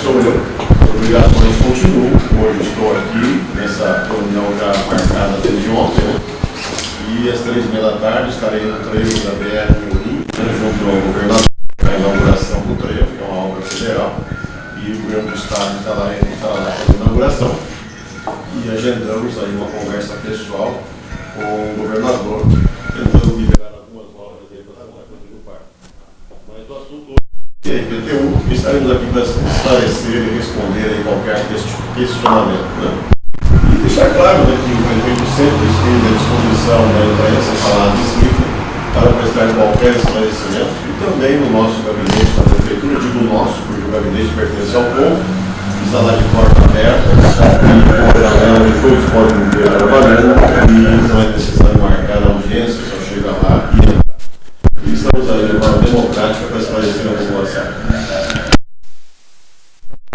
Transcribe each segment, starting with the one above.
sou eu. As obrigações continuam. Hoje estou aqui nessa reunião já marcada desde ontem, né? E às 3h30 estarei no trevo da BR-101, junto ao governador, na inauguração do trevo, que é uma obra federal, e o governo do estado estará lá para a inauguração. E agendamos aí uma conversa pessoal com o governador, tentando liberar algumas obras aí para a Coisa do Parque. Mas o assunto hoje é IPTU, estaremos aqui para esclarecer e responder aí qualquer questionamento, né? E deixar claro, né, que o prefeito sempre esteve à disposição da imprensa, falada e escrita, para prestar qualquer esclarecimento, e também no nosso gabinete da prefeitura, digo nosso, porque o gabinete pertence ao povo, está lá de porta aberta, e todos podem ver trabalhando, e não é necessário marcar a audiência, só chega lá e entrar. E estamos aí de forma democrática para esclarecer a população.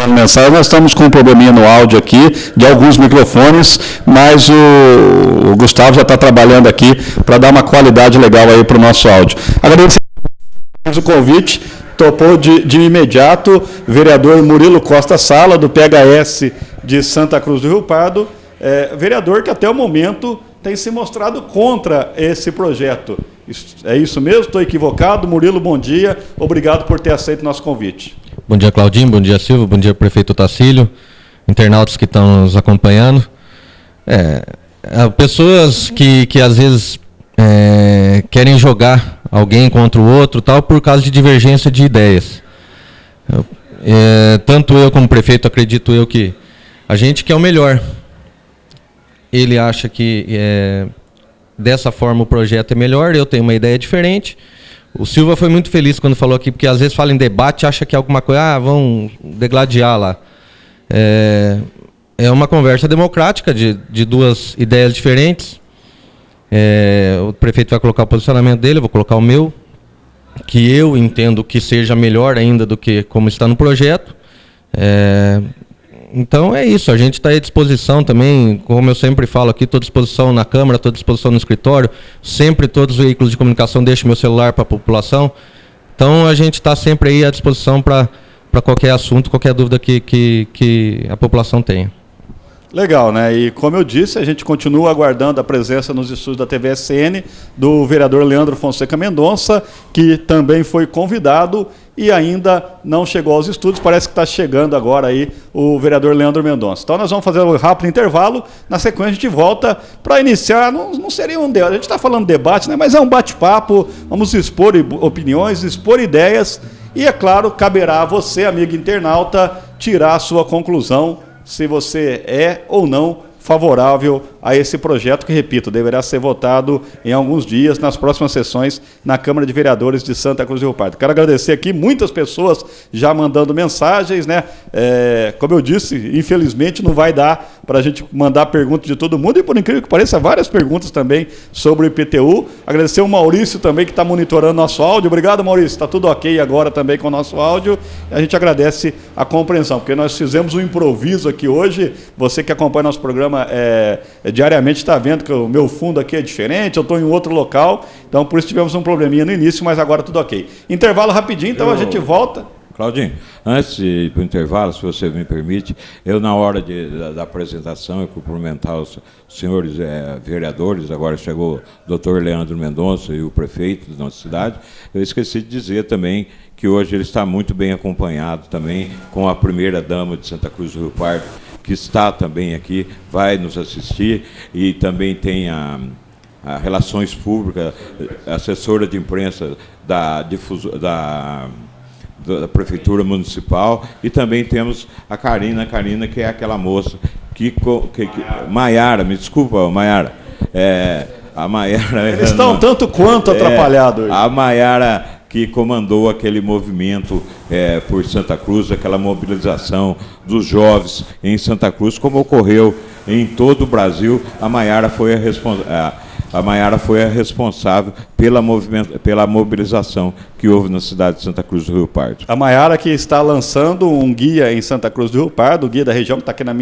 Mensagem, nós estamos com um probleminha no áudio aqui, de alguns microfones, mas o Gustavo já está trabalhando aqui para dar uma qualidade legal aí para o nosso áudio. Agradeço o convite, topou de imediato, vereador Murilo Costa Sala, do PHS de Santa Cruz do Rio Pardo, vereador que até o momento tem se mostrado contra esse projeto. É isso mesmo? Estou equivocado? Murilo, bom dia, obrigado por ter aceito o nosso convite. Bom dia, Claudinho, bom dia, Silvio, bom dia, prefeito Tacílio, internautas que estão nos acompanhando. Pessoas que às vezes querem jogar alguém contra o outro, tal, por causa de divergência de ideias. Tanto eu como prefeito, acredito eu que a gente quer o melhor. Ele acha que dessa forma o projeto é melhor, eu tenho uma ideia diferente. O Silva foi muito feliz quando falou aqui, porque às vezes fala em debate, acha que é alguma coisa, vão degladiar lá. É uma conversa democrática de duas ideias diferentes. O prefeito vai colocar o posicionamento dele, eu vou colocar o meu, que eu entendo que seja melhor ainda do que como está no projeto. Então é isso, a gente está à disposição também, como eu sempre falo aqui, estou à disposição na Câmara, estou à disposição no escritório, sempre todos os veículos de comunicação deixam meu celular para a população, então a gente está sempre aí à disposição para qualquer assunto, qualquer dúvida que a população tenha. Legal, né? E como eu disse, a gente continua aguardando a presença nos estúdios da TVSN do vereador Leandro Fonseca Mendonça, que também foi convidado e ainda não chegou aos estúdios. Parece que está chegando agora aí o vereador Leandro Mendonça. Então nós vamos fazer um rápido intervalo. Na sequência a gente volta para iniciar. Não seria um debate, a gente está falando debate, né? Mas é um bate-papo. Vamos expor opiniões, expor ideias e, é claro, caberá a você, amigo internauta, tirar a sua conclusão se você é ou não favorável a esse projeto, que, repito, deverá ser votado em alguns dias, nas próximas sessões, na Câmara de Vereadores de Santa Cruz do Rio Pardo. Quero agradecer aqui, muitas pessoas já mandando mensagens, né? Como eu disse, infelizmente não vai dar para a gente mandar perguntas de todo mundo, e por incrível que pareça, várias perguntas também sobre o IPTU. Agradecer o Maurício também, que está monitorando nosso áudio. Obrigado, Maurício, está tudo ok agora também com o nosso áudio. A gente agradece a compreensão, porque nós fizemos um improviso aqui hoje. Você que acompanha nosso programa diariamente está vendo que o meu fundo aqui é diferente, eu estou em outro local, então por isso tivemos um probleminha no início, mas agora tudo ok. Intervalo rapidinho, então a gente volta. Claudinho, antes de ir para o intervalo, se você me permite, eu na hora da apresentação, eu cumprimentar os senhores vereadores, agora chegou o doutor Leandro Mendonça e o prefeito da nossa cidade, eu esqueci de dizer também que hoje ele está muito bem acompanhado também com a primeira-dama de Santa Cruz do Rio Pardo, que está também aqui, vai nos assistir, e também tem a Relações Públicas, assessora de imprensa da Prefeitura Municipal, e também temos a Karina, que é aquela moça Maiara, me desculpa, Maiara, a Maiara... Eles estão tanto quanto atrapalhados hoje. A Maiara, que comandou aquele movimento por Santa Cruz, aquela mobilização dos jovens em Santa Cruz, como ocorreu em todo o Brasil. A Maiara foi a responsável pela mobilização que houve na cidade de Santa Cruz do Rio Pardo. A Maiara, que está lançando um guia em Santa Cruz do Rio Pardo, o guia da região, que está aqui nas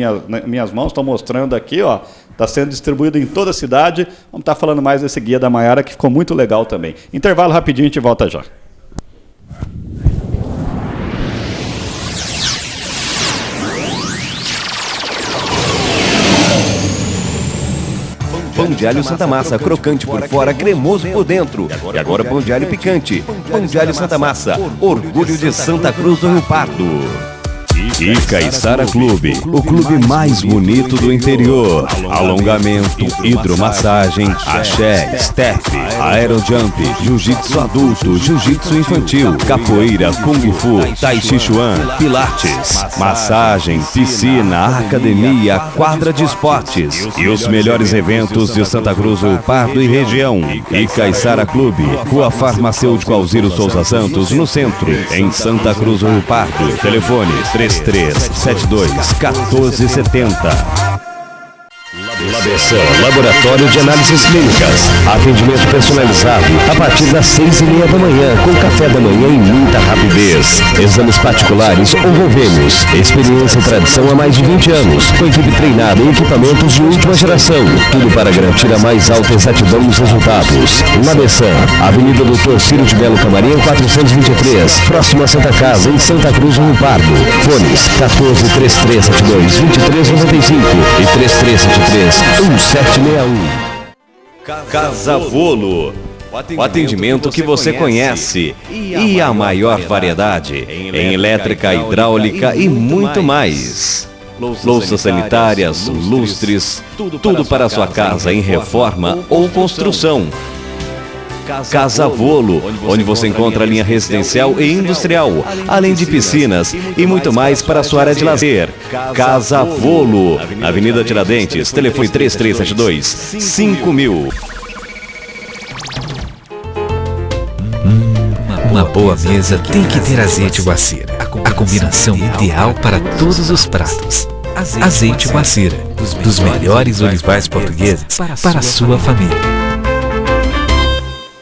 minhas mãos, estou mostrando aqui, ó, está sendo distribuído em toda a cidade. Vamos estar falando mais desse guia da Maiara, que ficou muito legal também. Intervalo rapidinho, a gente volta já. Pão de alho Santa Massa, crocante por fora, cremoso por dentro. E agora pão de alho picante. Pão de alho Santa Massa, orgulho de Santa Cruz do Rio Pardo. Icaiçara Clube, o clube mais bonito do interior. Alongamento, hidromassagem, axé, step, aerojump, jiu-jitsu adulto, jiu-jitsu infantil, capoeira, kung fu, tai chi chuan, pilates, massagem, piscina, academia, quadra de esportes e os melhores eventos de Santa Cruz do Pardo e região. Icaiçara Clube, Rua Farmacêutico Alziro Souza Santos, no centro, em Santa Cruz do Pardo. Telefone 3372-1470. Labesan, Laboratório de Análises Clínicas. Atendimento personalizado a partir das 6h30 da manhã, com café da manhã e muita rapidez. Exames particulares ou convênios. Experiência e tradição há mais de 20 anos. Com equipe treinada em equipamentos de última geração. Tudo para garantir a mais alta exatidão nos resultados. Labesan, Avenida Doutor Ciro de Belo Camarim, 423. Próximo a Santa Casa, em Santa Cruz, no Pardo. Fones 14-3372-2395 e 3373-1761. Casa Volo, o atendimento que você conhece e a maior variedade em elétrica, hidráulica e muito mais. Louças sanitárias, lustres, tudo para a sua casa em reforma ou construção. Casa Volo, onde você encontra a linha residencial e industrial, além de piscinas e muito mais para a sua área de lazer. Casa Volo, Avenida Tiradentes, telefone 3372-5000. Uma boa mesa tem que ter azeite Guacira, a combinação ideal para todos os pratos. Azeite Guacira, dos melhores olivais portugueses para a sua família.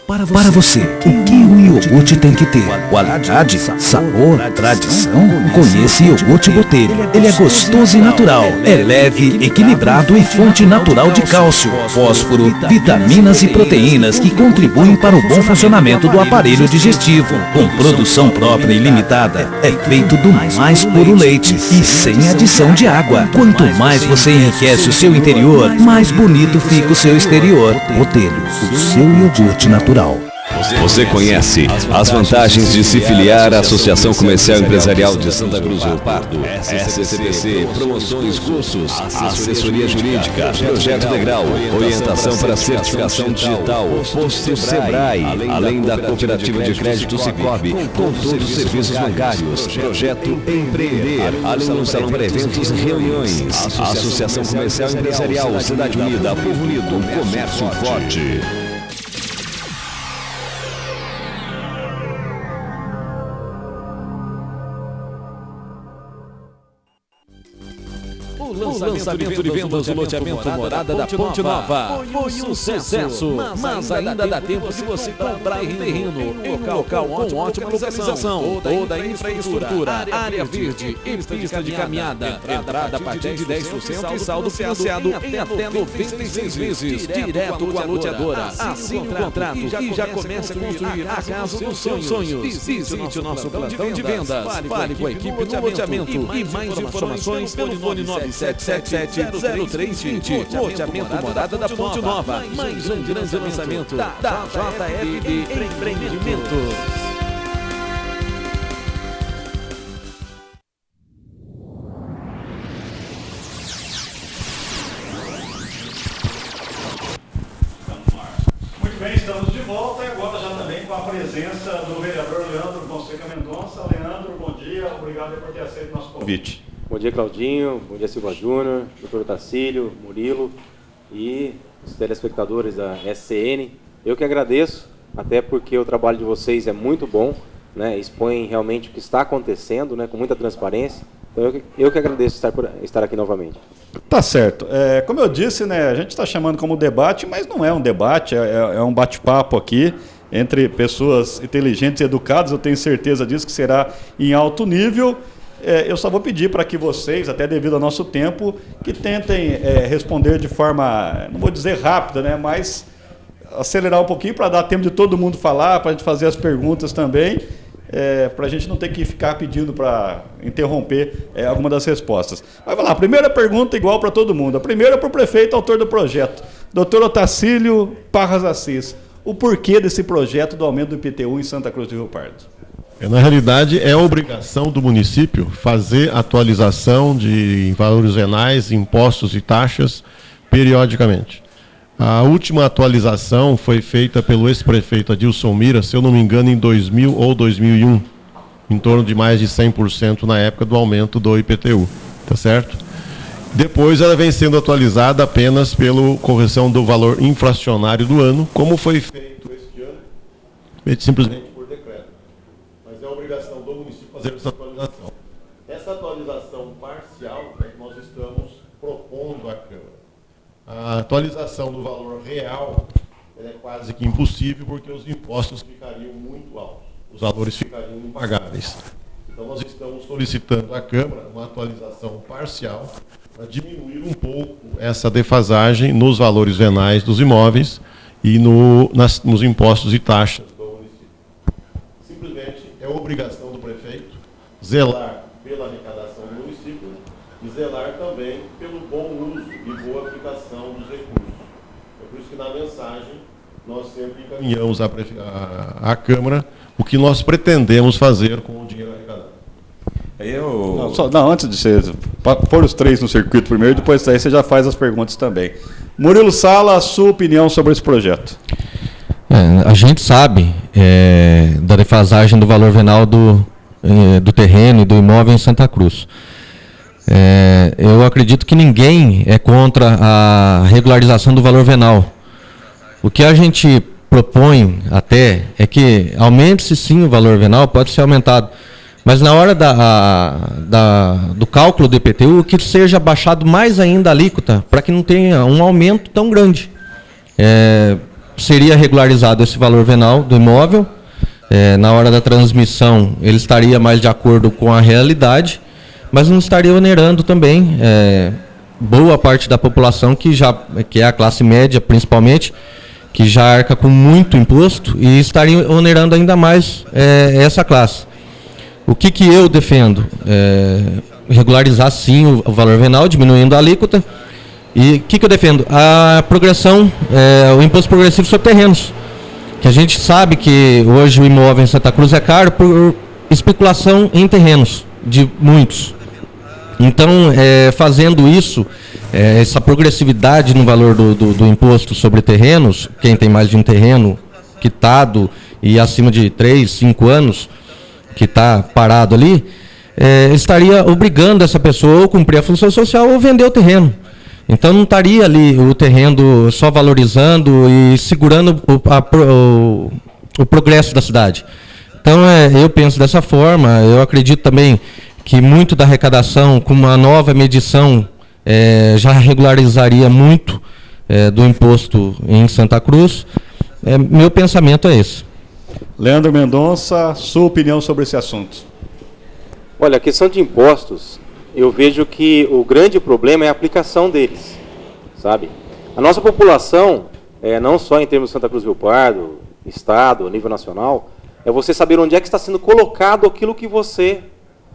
Para você, o que o iogurte tem que ter? Qualidade, sabor, tradição? Conheça Iogurte Botelho. Ele é gostoso e natural. É leve, equilibrado e fonte natural de cálcio, fósforo, vitaminas e proteínas que contribuem para o bom funcionamento do aparelho digestivo. Com produção própria e limitada, é feito do mais puro leite e sem adição de água. Quanto mais você enriquece o seu interior, mais bonito fica o seu exterior. Botelho, o seu iogurte natural. Você conhece as vantagens de se filiar à Associação Comercial Empresarial de Santa Cruz do Rio Pardo? SCCDC, promoções, cursos, assessoria jurídica, projeto degrau, orientação para certificação digital, posto Sebrae, além da cooperativa de crédito Cicobi, com todos os serviços bancários, projeto Empreender, além do salão para eventos e reuniões. Associação Comercial Empresarial, Cidade Unida, Povo Unido, Comércio Forte. O lançamento de vendas do loteamento Morada da Ponte Nova foi um sucesso, mas ainda dá tempo de você comprar um terreno em um local com ótima localização, toda a infraestrutura, área verde e pista de caminhada, entrada a partir de 10% e saldo financiado em até 96 vezes, direto com a loteadora. Assine o contrato e já comece a construir a casa dos seus sonhos. Visite o nosso plantão de vendas, fale com a equipe do loteamento e mais informações pelo fone 977-0320. Loteamento Morada da Ponte Nova. Mais um grande lançamento da JF Empreendimentos. Muito bem, estamos de volta e agora já também com a presença do vereador Leandro Fonseca Mendonça. Leandro, bom dia, obrigado por ter aceito o nosso convite. Bom dia, Claudinho. Bom dia, Silva Júnior, doutor Tacílio, Murilo e os telespectadores da SCN. Eu que agradeço, até porque o trabalho de vocês é muito bom, né? Expõe realmente o que está acontecendo, né? Com muita transparência. Então, eu que agradeço estar aqui novamente. Tá certo. Como eu disse, né, a gente está chamando como debate, mas não é um debate, é um bate-papo aqui entre pessoas inteligentes e educadas. Eu tenho certeza disso, que será em alto nível. Eu só vou pedir para que vocês, até devido ao nosso tempo, que tentem responder de forma, não vou dizer rápida, né, mas acelerar um pouquinho para dar tempo de todo mundo falar, para a gente fazer as perguntas também, para a gente não ter que ficar pedindo para interromper alguma das respostas. Mas vamos lá, a primeira pergunta igual para todo mundo. A primeira é para o prefeito, autor do projeto. Doutor Otacílio Parras Assis, o porquê desse projeto do aumento do IPTU em Santa Cruz do Rio Pardo? Na realidade, é obrigação do município fazer atualização de valores venais, impostos e taxas periodicamente. A última atualização foi feita pelo ex-prefeito Adilson Mira, se eu não me engano, em 2000 ou 2001, em torno de mais de 100% na época do aumento do IPTU, tá certo? Depois ela vem sendo atualizada apenas pela correção do valor inflacionário do ano, como foi feito este ano, simplesmente por decreto. Mas é obrigação do município fazer essa atualização. Essa atualização parcial é que nós estamos propondo à Câmara. A atualização do valor real é quase que impossível, porque os impostos ficariam muito altos, os valores ficariam impagáveis. Então nós estamos solicitando à Câmara uma atualização parcial para diminuir um pouco essa defasagem nos valores venais dos imóveis e nos impostos e taxas do município. Simplesmente é obrigação do prefeito zelar pela arrecadação do município, né, e zelar também pelo bom uso e boa aplicação dos recursos. É por isso que na mensagem nós sempre encaminhamos à Câmara o que nós pretendemos fazer com o dinheiro arrecadado. Antes de você pôr os três no circuito primeiro, depois daí você já faz as perguntas também. Murilo Sala, a sua opinião sobre esse projeto? A gente sabe da defasagem do valor venal do terreno e do imóvel em Santa Cruz. Eu acredito que ninguém é contra a regularização do valor venal. O que a gente propõe até é que aumente-se sim o valor venal, pode ser aumentado, mas na hora do cálculo do IPTU, que seja baixado mais ainda a alíquota, para que não tenha um aumento tão grande. Seria regularizado esse valor venal do imóvel, na hora da transmissão ele estaria mais de acordo com a realidade, mas não estaria onerando também boa parte da população que é a classe média principalmente, que já arca com muito imposto, e estaria onerando ainda mais essa classe. O que eu defendo? Regularizar sim o valor venal, diminuindo a alíquota. E o que eu defendo? A progressão, o imposto progressivo sobre terrenos. Que a gente sabe que hoje o imóvel em Santa Cruz é caro por especulação em terrenos, de muitos. Então, fazendo isso, essa progressividade no valor do imposto sobre terrenos, quem tem mais de um terreno quitado e acima de 3, 5 anos, que está parado ali, estaria obrigando essa pessoa a cumprir a função social ou vender o terreno. Então não estaria ali o terreno só valorizando e segurando o progresso da cidade. Então eu penso dessa forma. Eu acredito também que muito da arrecadação, com uma nova medição, já regularizaria muito do imposto em Santa Cruz. Meu pensamento é esse. Leandro Mendonça, sua opinião sobre esse assunto? Olha, a questão de impostos, eu vejo que o grande problema é a aplicação deles, sabe? A nossa população, não só em termos de Santa Cruz do Rio Pardo, Estado, a nível nacional, é você saber onde é que está sendo colocado aquilo que você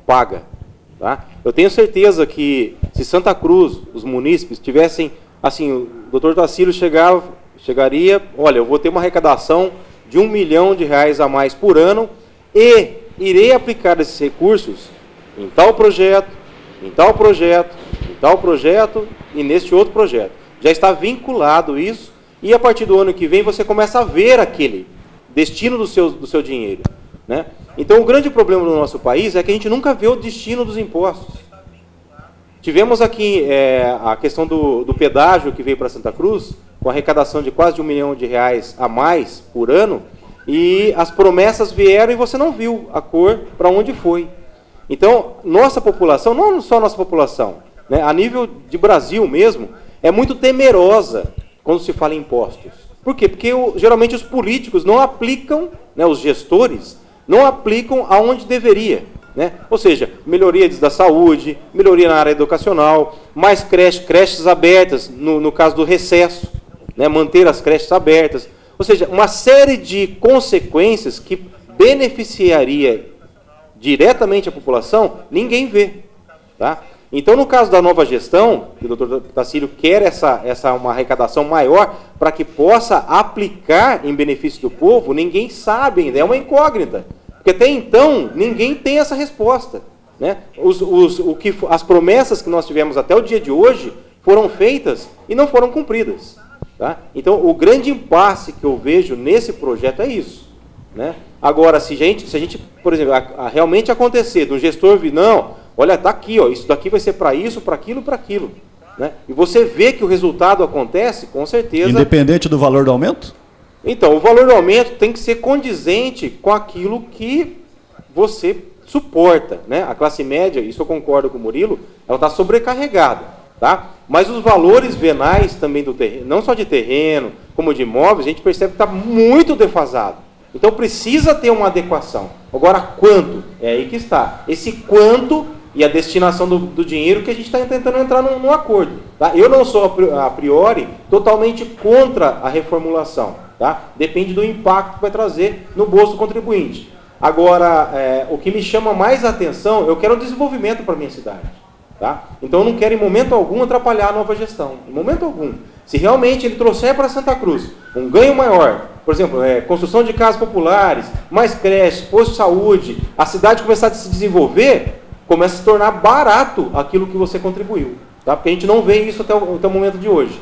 paga. Tá? Eu tenho certeza que se Santa Cruz, os munícipes, tivessem, assim, o doutor Tacílio chegaria, olha, eu vou ter uma arrecadação de R$1 milhão a mais por ano e irei aplicar esses recursos em tal projeto, em tal projeto, em tal projeto e neste outro projeto. Já está vinculado isso e a partir do ano que vem você começa a ver aquele destino do seu dinheiro, né? Então o grande problema do nosso país é que a gente nunca vê o destino dos impostos. Tivemos aqui a questão do pedágio que veio para Santa Cruz, com arrecadação de quase R$1 milhão a mais por ano, e as promessas vieram e você não viu a cor para onde foi. Então, nossa população, não só nossa população, né, a nível de Brasil mesmo, é muito temerosa quando se fala em impostos. Por quê? Porque geralmente os políticos não aplicam, né, os gestores, não aplicam aonde deveria. Né? Ou seja, melhoria da saúde, melhoria na área educacional, mais creches abertas, no caso do recesso, né? Manter as creches abertas. Ou seja, uma série de consequências que beneficiaria diretamente a população, ninguém vê. Tá? Então, no caso da nova gestão, que o doutor Tacílio quer uma arrecadação maior para que possa aplicar em benefício do povo, ninguém sabe ainda, é uma incógnita. Porque até então, ninguém tem essa resposta. Né? As promessas que nós tivemos até o dia de hoje foram feitas e não foram cumpridas. Tá? Então, o grande impasse que eu vejo nesse projeto é isso. Né? Agora, se a gente, por exemplo, realmente acontecer de um gestor vir, não, olha, está aqui, ó, isso daqui vai ser para isso, para aquilo, para aquilo. Né? E você vê que o resultado acontece, com certeza... Independente do valor do aumento? Então, o valor do aumento tem que ser condizente com aquilo que você suporta. Né? A classe média, isso eu concordo com o Murilo, ela está sobrecarregada. Tá? Mas os valores venais também do terreno, não só de terreno, como de imóveis, a gente percebe que está muito defasado. Então precisa ter uma adequação. Agora, quanto? É aí que está. Esse quanto e a destinação do dinheiro que a gente está tentando entrar num acordo. Tá? Eu não sou, a priori, totalmente contra a reformulação. Tá? Depende do impacto que vai trazer no bolso do contribuinte. Agora, o que me chama mais a atenção, eu quero desenvolvimento para a minha cidade. Tá? Então eu não quero em momento algum atrapalhar a nova gestão. Em momento algum. Se realmente ele trouxer para Santa Cruz um ganho maior, por exemplo, construção de casas populares, mais creches, posto de saúde, a cidade começar a se desenvolver, começa a se tornar barato aquilo que você contribuiu. Tá? Porque a gente não vê isso até o momento de hoje.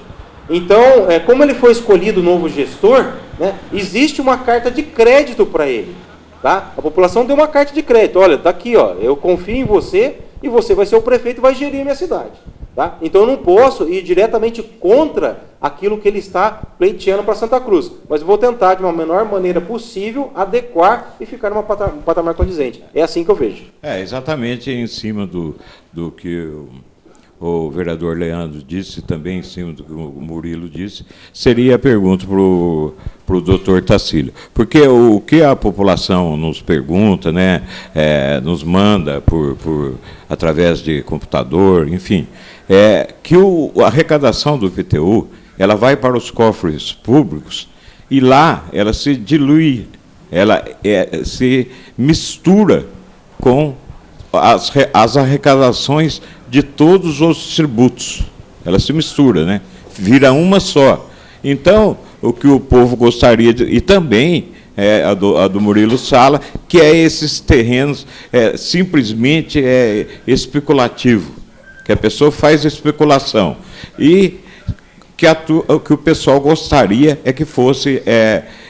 Então, como ele foi escolhido o novo gestor, né, existe uma carta de crédito para ele. Tá? A população deu uma carta de crédito. Olha, está aqui, ó, eu confio em você e você vai ser o prefeito e vai gerir a minha cidade. Tá? Então eu não posso ir diretamente contra aquilo que ele está pleiteando para Santa Cruz. Mas eu vou tentar, de uma menor maneira possível, adequar e ficar num patamar condizente. É assim que eu vejo. Exatamente em cima do que o vereador Leandro disse, também em cima do que o Murilo disse, seria a pergunta para o doutor Tacílio. Porque o que a população nos pergunta, né, nos manda através de computador, enfim, é que a arrecadação do IPTU ela vai para os cofres públicos e lá ela se dilui, ela se mistura com as arrecadações de todos os tributos. Ela se mistura, né? Vira uma só. Então, o que o povo gostaria de... E também a do Murilo Sala, que esses terrenos simplesmente especulativo, que a pessoa faz especulação. E o que o pessoal gostaria é que fosse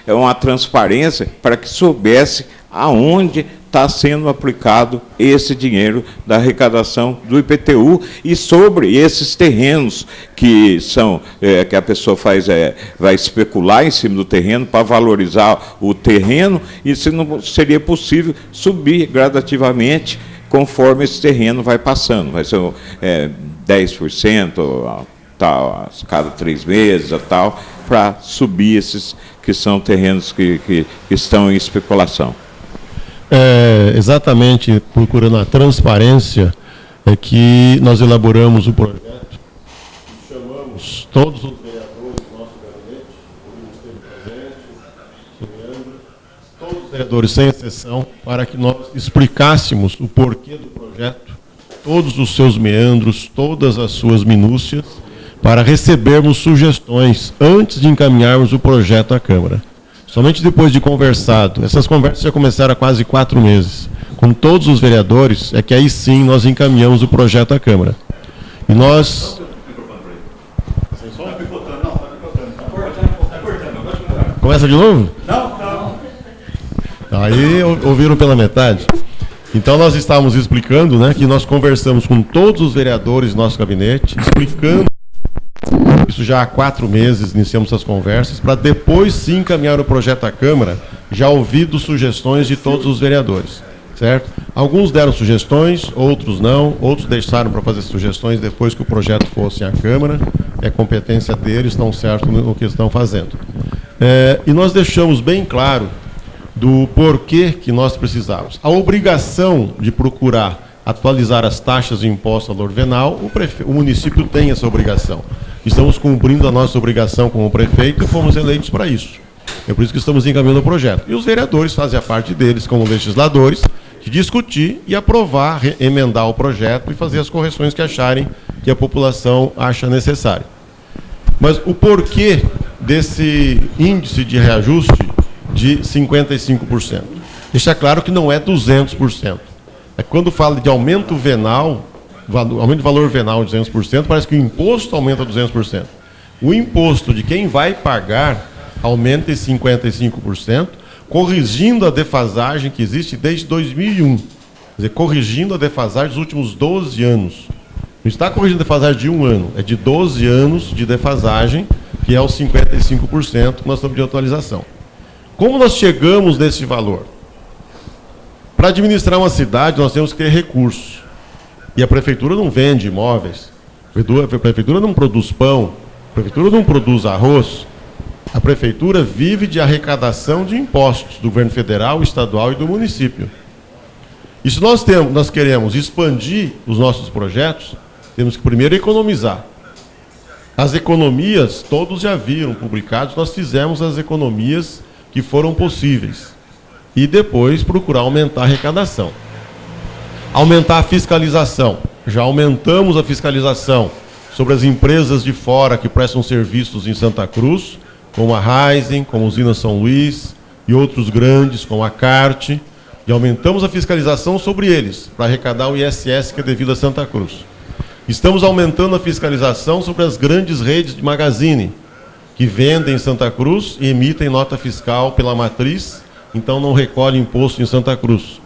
uma transparência para que soubesse aonde está sendo aplicado esse dinheiro da arrecadação do IPTU e sobre esses terrenos que são que a pessoa vai especular em cima do terreno para valorizar o terreno e se não seria possível subir gradativamente conforme esse terreno vai passando, vai ser 10%, tal, a cada 3 meses, tal, para subir esses que são terrenos que estão em especulação. Exatamente procurando a transparência que nós elaboramos o projeto, chamamos todos os vereadores do nosso gabinete, o esteve presente, o Leandro, todos os vereadores sem exceção, para que nós explicássemos o porquê do projeto, todos os seus meandros, todas as suas minúcias, para recebermos sugestões antes de encaminharmos o projeto à Câmara. Somente depois de conversado, essas conversas já começaram há quase 4 meses, com todos os vereadores, é que aí sim nós encaminhamos o projeto à Câmara. E nós... Começa de novo? Não. Aí ouviram pela metade. Então nós estávamos explicando, né, que nós conversamos com todos os vereadores do nosso gabinete, explicando, isso já há 4 meses iniciamos essas conversas, para depois sim encaminhar o projeto à Câmara, já ouvido sugestões de todos os vereadores, certo? Alguns deram sugestões, outros não, outros deixaram para fazer sugestões depois que o projeto fosse à Câmara, é competência deles, estão certos no que estão fazendo. E nós deixamos bem claro do porquê que nós precisávamos. A obrigação de procurar atualizar as taxas de imposto valor venal, o município tem essa obrigação. Estamos cumprindo a nossa obrigação como prefeito e fomos eleitos para isso. É por isso que estamos encaminhando o projeto. E os vereadores fazem a parte deles como legisladores, que discutir e aprovar, emendar o projeto e fazer as correções que acharem que a população acha necessário. Mas o porquê desse índice de reajuste de 55%? Deixa claro que não é 200%. É quando fala de aumento venal, aumento de valor venal de 200%, parece que o imposto aumenta 200%. O imposto de quem vai pagar aumenta em 55%, corrigindo a defasagem que existe desde 2001. Quer dizer, corrigindo a defasagem dos últimos 12 anos. Não está corrigindo a defasagem de um ano, é de 12 anos de defasagem, que é os 55% que nós estamos de atualização. Como nós chegamos nesse valor? Para administrar uma cidade, nós temos que ter recursos. E a prefeitura não vende imóveis, a prefeitura não produz pão, a prefeitura não produz arroz. A prefeitura vive de arrecadação de impostos do governo federal, estadual e do município. E se nós queremos expandir os nossos projetos, temos que primeiro economizar. As economias, todos já viram publicados, nós fizemos as economias que foram possíveis. E depois procurar aumentar a arrecadação. Aumentar a fiscalização. Já aumentamos a fiscalização sobre as empresas de fora que prestam serviços em Santa Cruz, como a Raizen, como a Usina São Luís e outros grandes, como a CART, e aumentamos a fiscalização sobre eles, para arrecadar o ISS que é devido a Santa Cruz. Estamos aumentando a fiscalização sobre as grandes redes de magazine, que vendem em Santa Cruz e emitem nota fiscal pela matriz, então não recolhem imposto em Santa Cruz.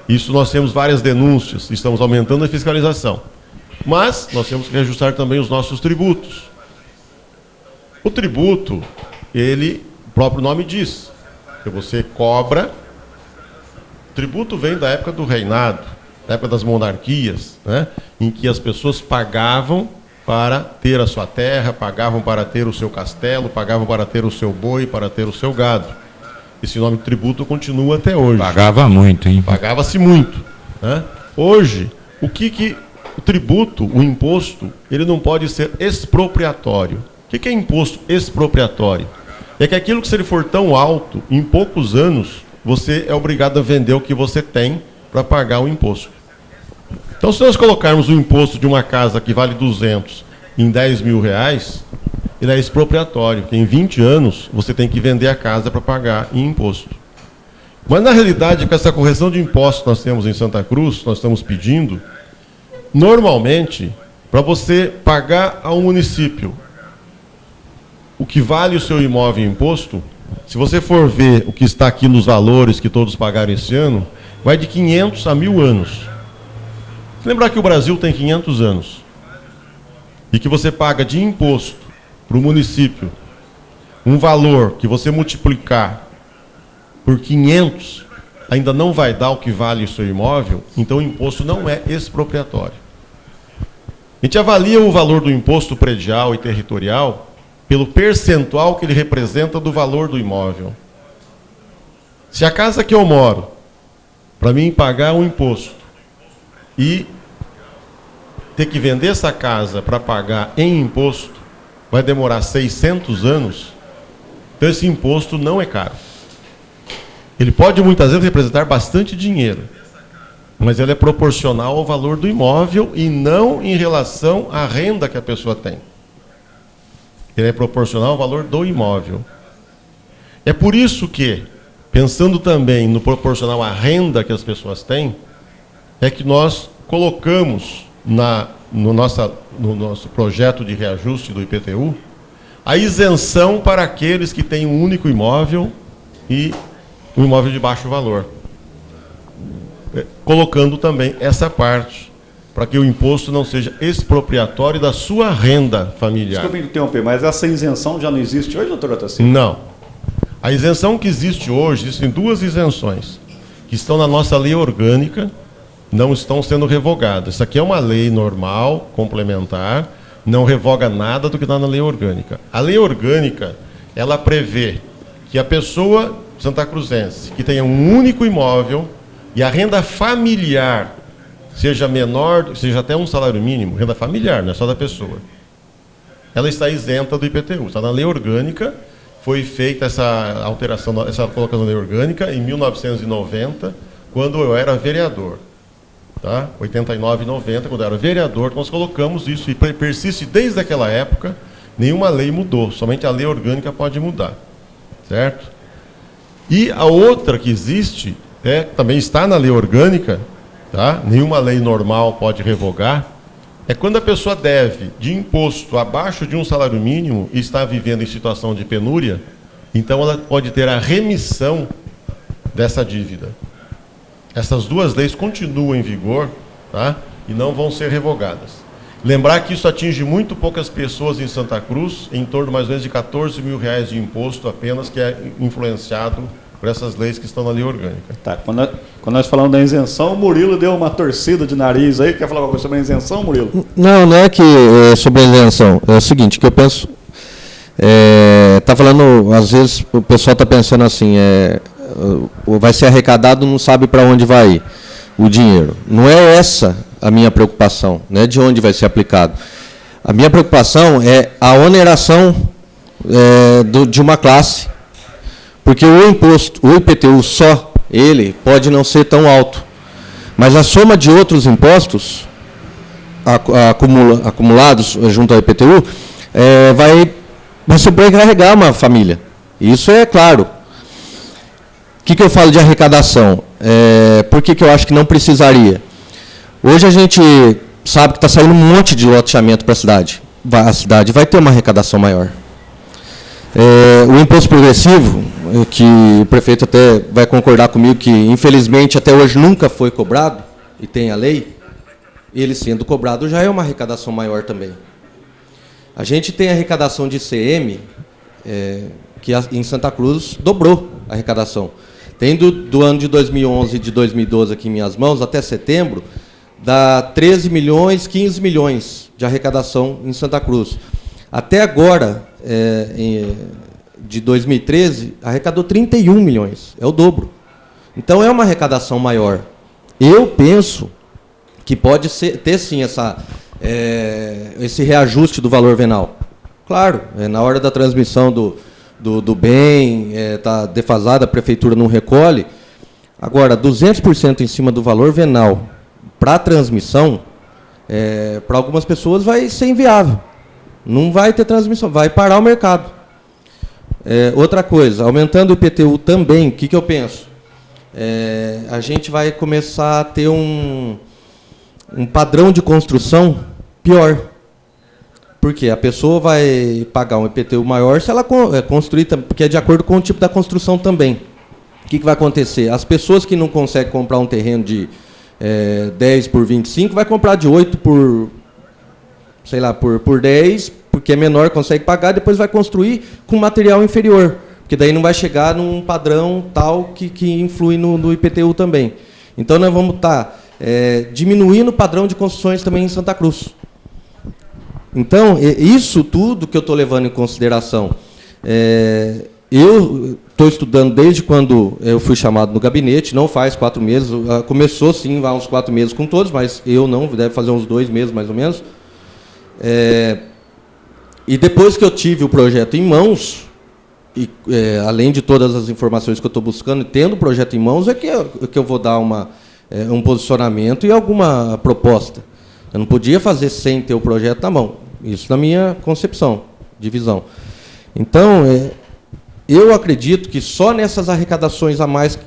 Isso nós temos várias denúncias, estamos aumentando a fiscalização. Mas nós temos que reajustar também os nossos tributos. O tributo, o próprio nome diz, que você cobra. O tributo vem da época do reinado, da época das monarquias, né, em que as pessoas pagavam para ter a sua terra, pagavam para ter o seu castelo, pagavam para ter o seu boi, para ter o seu gado. Esse nome tributo continua até hoje. Pagava muito, hein? Pagava-se muito, né? Hoje, o tributo, o imposto, ele não pode ser expropriatório. O que é imposto expropriatório? É que aquilo que, se ele for tão alto, em poucos anos, você é obrigado a vender o que você tem para pagar o imposto. Então, se nós colocarmos o imposto de uma casa que vale 200 em 10 mil reais, ele é expropriatório, porque em 20 anos você tem que vender a casa para pagar em imposto. Mas, na realidade, com essa correção de impostos que nós temos em Santa Cruz, nós estamos pedindo, normalmente, para você pagar ao município o que vale o seu imóvel em imposto, se você for ver o que está aqui nos valores que todos pagaram esse ano, vai de 500 a 1.000 anos. Lembrar que o Brasil tem 500 anos e que você paga de imposto para o município um valor que você multiplicar por 500 ainda não vai dar o que vale o seu imóvel, então o imposto não é expropriatório. A gente avalia o valor do imposto predial e territorial pelo percentual que ele representa do valor do imóvel. Se a casa que eu moro, para mim pagar um imposto e ter que vender essa casa para pagar em imposto, vai demorar 600 anos, então esse imposto não é caro. Ele pode muitas vezes representar bastante dinheiro, mas ele é proporcional ao valor do imóvel e não em relação à renda que a pessoa tem. Ele é proporcional ao valor do imóvel. É por isso que, pensando também no proporcional à renda que as pessoas têm, é que nós colocamos no nosso projeto de reajuste do IPTU a isenção para aqueles que têm um único imóvel e um imóvel de baixo valor. Colocando também essa parte, para que o imposto não seja expropriatório da sua renda familiar. Desculpe me interromper, mas essa isenção já não existe hoje, doutor Otacílio? Não. A isenção que existe hoje, existem duas isenções, que estão na nossa lei orgânica, não estão sendo revogadas. Isso aqui é uma lei normal, complementar, não revoga nada do que está na lei orgânica. A lei orgânica, ela prevê que a pessoa santacruzense que tenha um único imóvel e a renda familiar seja menor, seja até um salário mínimo, renda familiar, não é só da pessoa, ela está isenta do IPTU. Está na lei orgânica, foi feita essa alteração, essa colocação da lei orgânica em 1990, quando eu era vereador. Tá? 89 e 90, quando eu era vereador, nós colocamos isso e persiste desde aquela época, nenhuma lei mudou, somente a lei orgânica pode mudar. Certo? E a outra que existe, também está na lei orgânica, tá? Nenhuma lei normal pode revogar, é quando a pessoa deve de imposto abaixo de um salário mínimo e está vivendo em situação de penúria, então ela pode ter a remissão dessa dívida. Essas duas leis continuam em vigor, tá? E não vão ser revogadas. Lembrar que isso atinge muito poucas pessoas em Santa Cruz, em torno mais ou menos de R$14 mil de imposto apenas, que é influenciado por essas leis que estão na lei orgânica. Tá, quando nós falamos da isenção, o Murilo deu uma torcida de nariz aí. Quer falar alguma coisa sobre a isenção, Murilo? Não é que sobre a isenção. É o seguinte, que eu penso... Tá falando, às vezes o pessoal está pensando assim, vai ser arrecadado, não sabe para onde vai o dinheiro. Não é essa a minha preocupação, né, de onde vai ser aplicado. A minha preocupação é a oneração de uma classe, porque o imposto, o IPTU só, ele pode não ser tão alto, mas a soma de outros impostos acumulados junto ao IPTU vai sobrecarregar uma família. Isso é claro. O que eu falo de arrecadação? Por que eu acho que não precisaria? Hoje a gente sabe que está saindo um monte de loteamento para a cidade. A cidade vai ter uma arrecadação maior. O imposto progressivo, que o prefeito até vai concordar comigo, que infelizmente até hoje nunca foi cobrado, e tem a lei, ele sendo cobrado já é uma arrecadação maior também. A gente tem a arrecadação de ICM, que em Santa Cruz dobrou a arrecadação. Tem do ano de 2011 e de 2012 aqui em minhas mãos, até setembro, dá 13 milhões, 15 milhões de arrecadação em Santa Cruz. Até agora, de 2013, arrecadou 31 milhões, é o dobro. Então é uma arrecadação maior. Eu penso que pode ter sim esse reajuste do valor venal. Claro, na hora da transmissão do bem, está defasada, a prefeitura não recolhe. Agora, 200% em cima do valor venal para a transmissão, para algumas pessoas vai ser inviável. Não vai ter transmissão, vai parar o mercado. Outra coisa, aumentando o IPTU também, o que eu penso? A gente vai começar a ter um padrão de construção pior. Porque a pessoa vai pagar um IPTU maior se ela construir, porque é de acordo com o tipo da construção também. O que vai acontecer? As pessoas que não conseguem comprar um terreno de 10 por 25, vai comprar de 8 por, sei lá, por 10, porque é menor, consegue pagar, depois vai construir com material inferior. Porque daí não vai chegar num padrão tal que influi no IPTU também. Então nós vamos estar diminuindo o padrão de construções também em Santa Cruz. Então, isso tudo que eu estou levando em consideração, eu estou estudando desde quando eu fui chamado no gabinete, não faz 4 meses, começou sim há uns 4 meses com todos, mas eu não, deve fazer uns 2 meses mais ou menos. E depois que eu tive o projeto em mãos, além de todas as informações que eu estou buscando, tendo o projeto em mãos, que eu vou dar um posicionamento e alguma proposta. Eu não podia fazer sem ter o projeto na mão. Isso na minha concepção de visão. Então, eu acredito que só nessas arrecadações a mais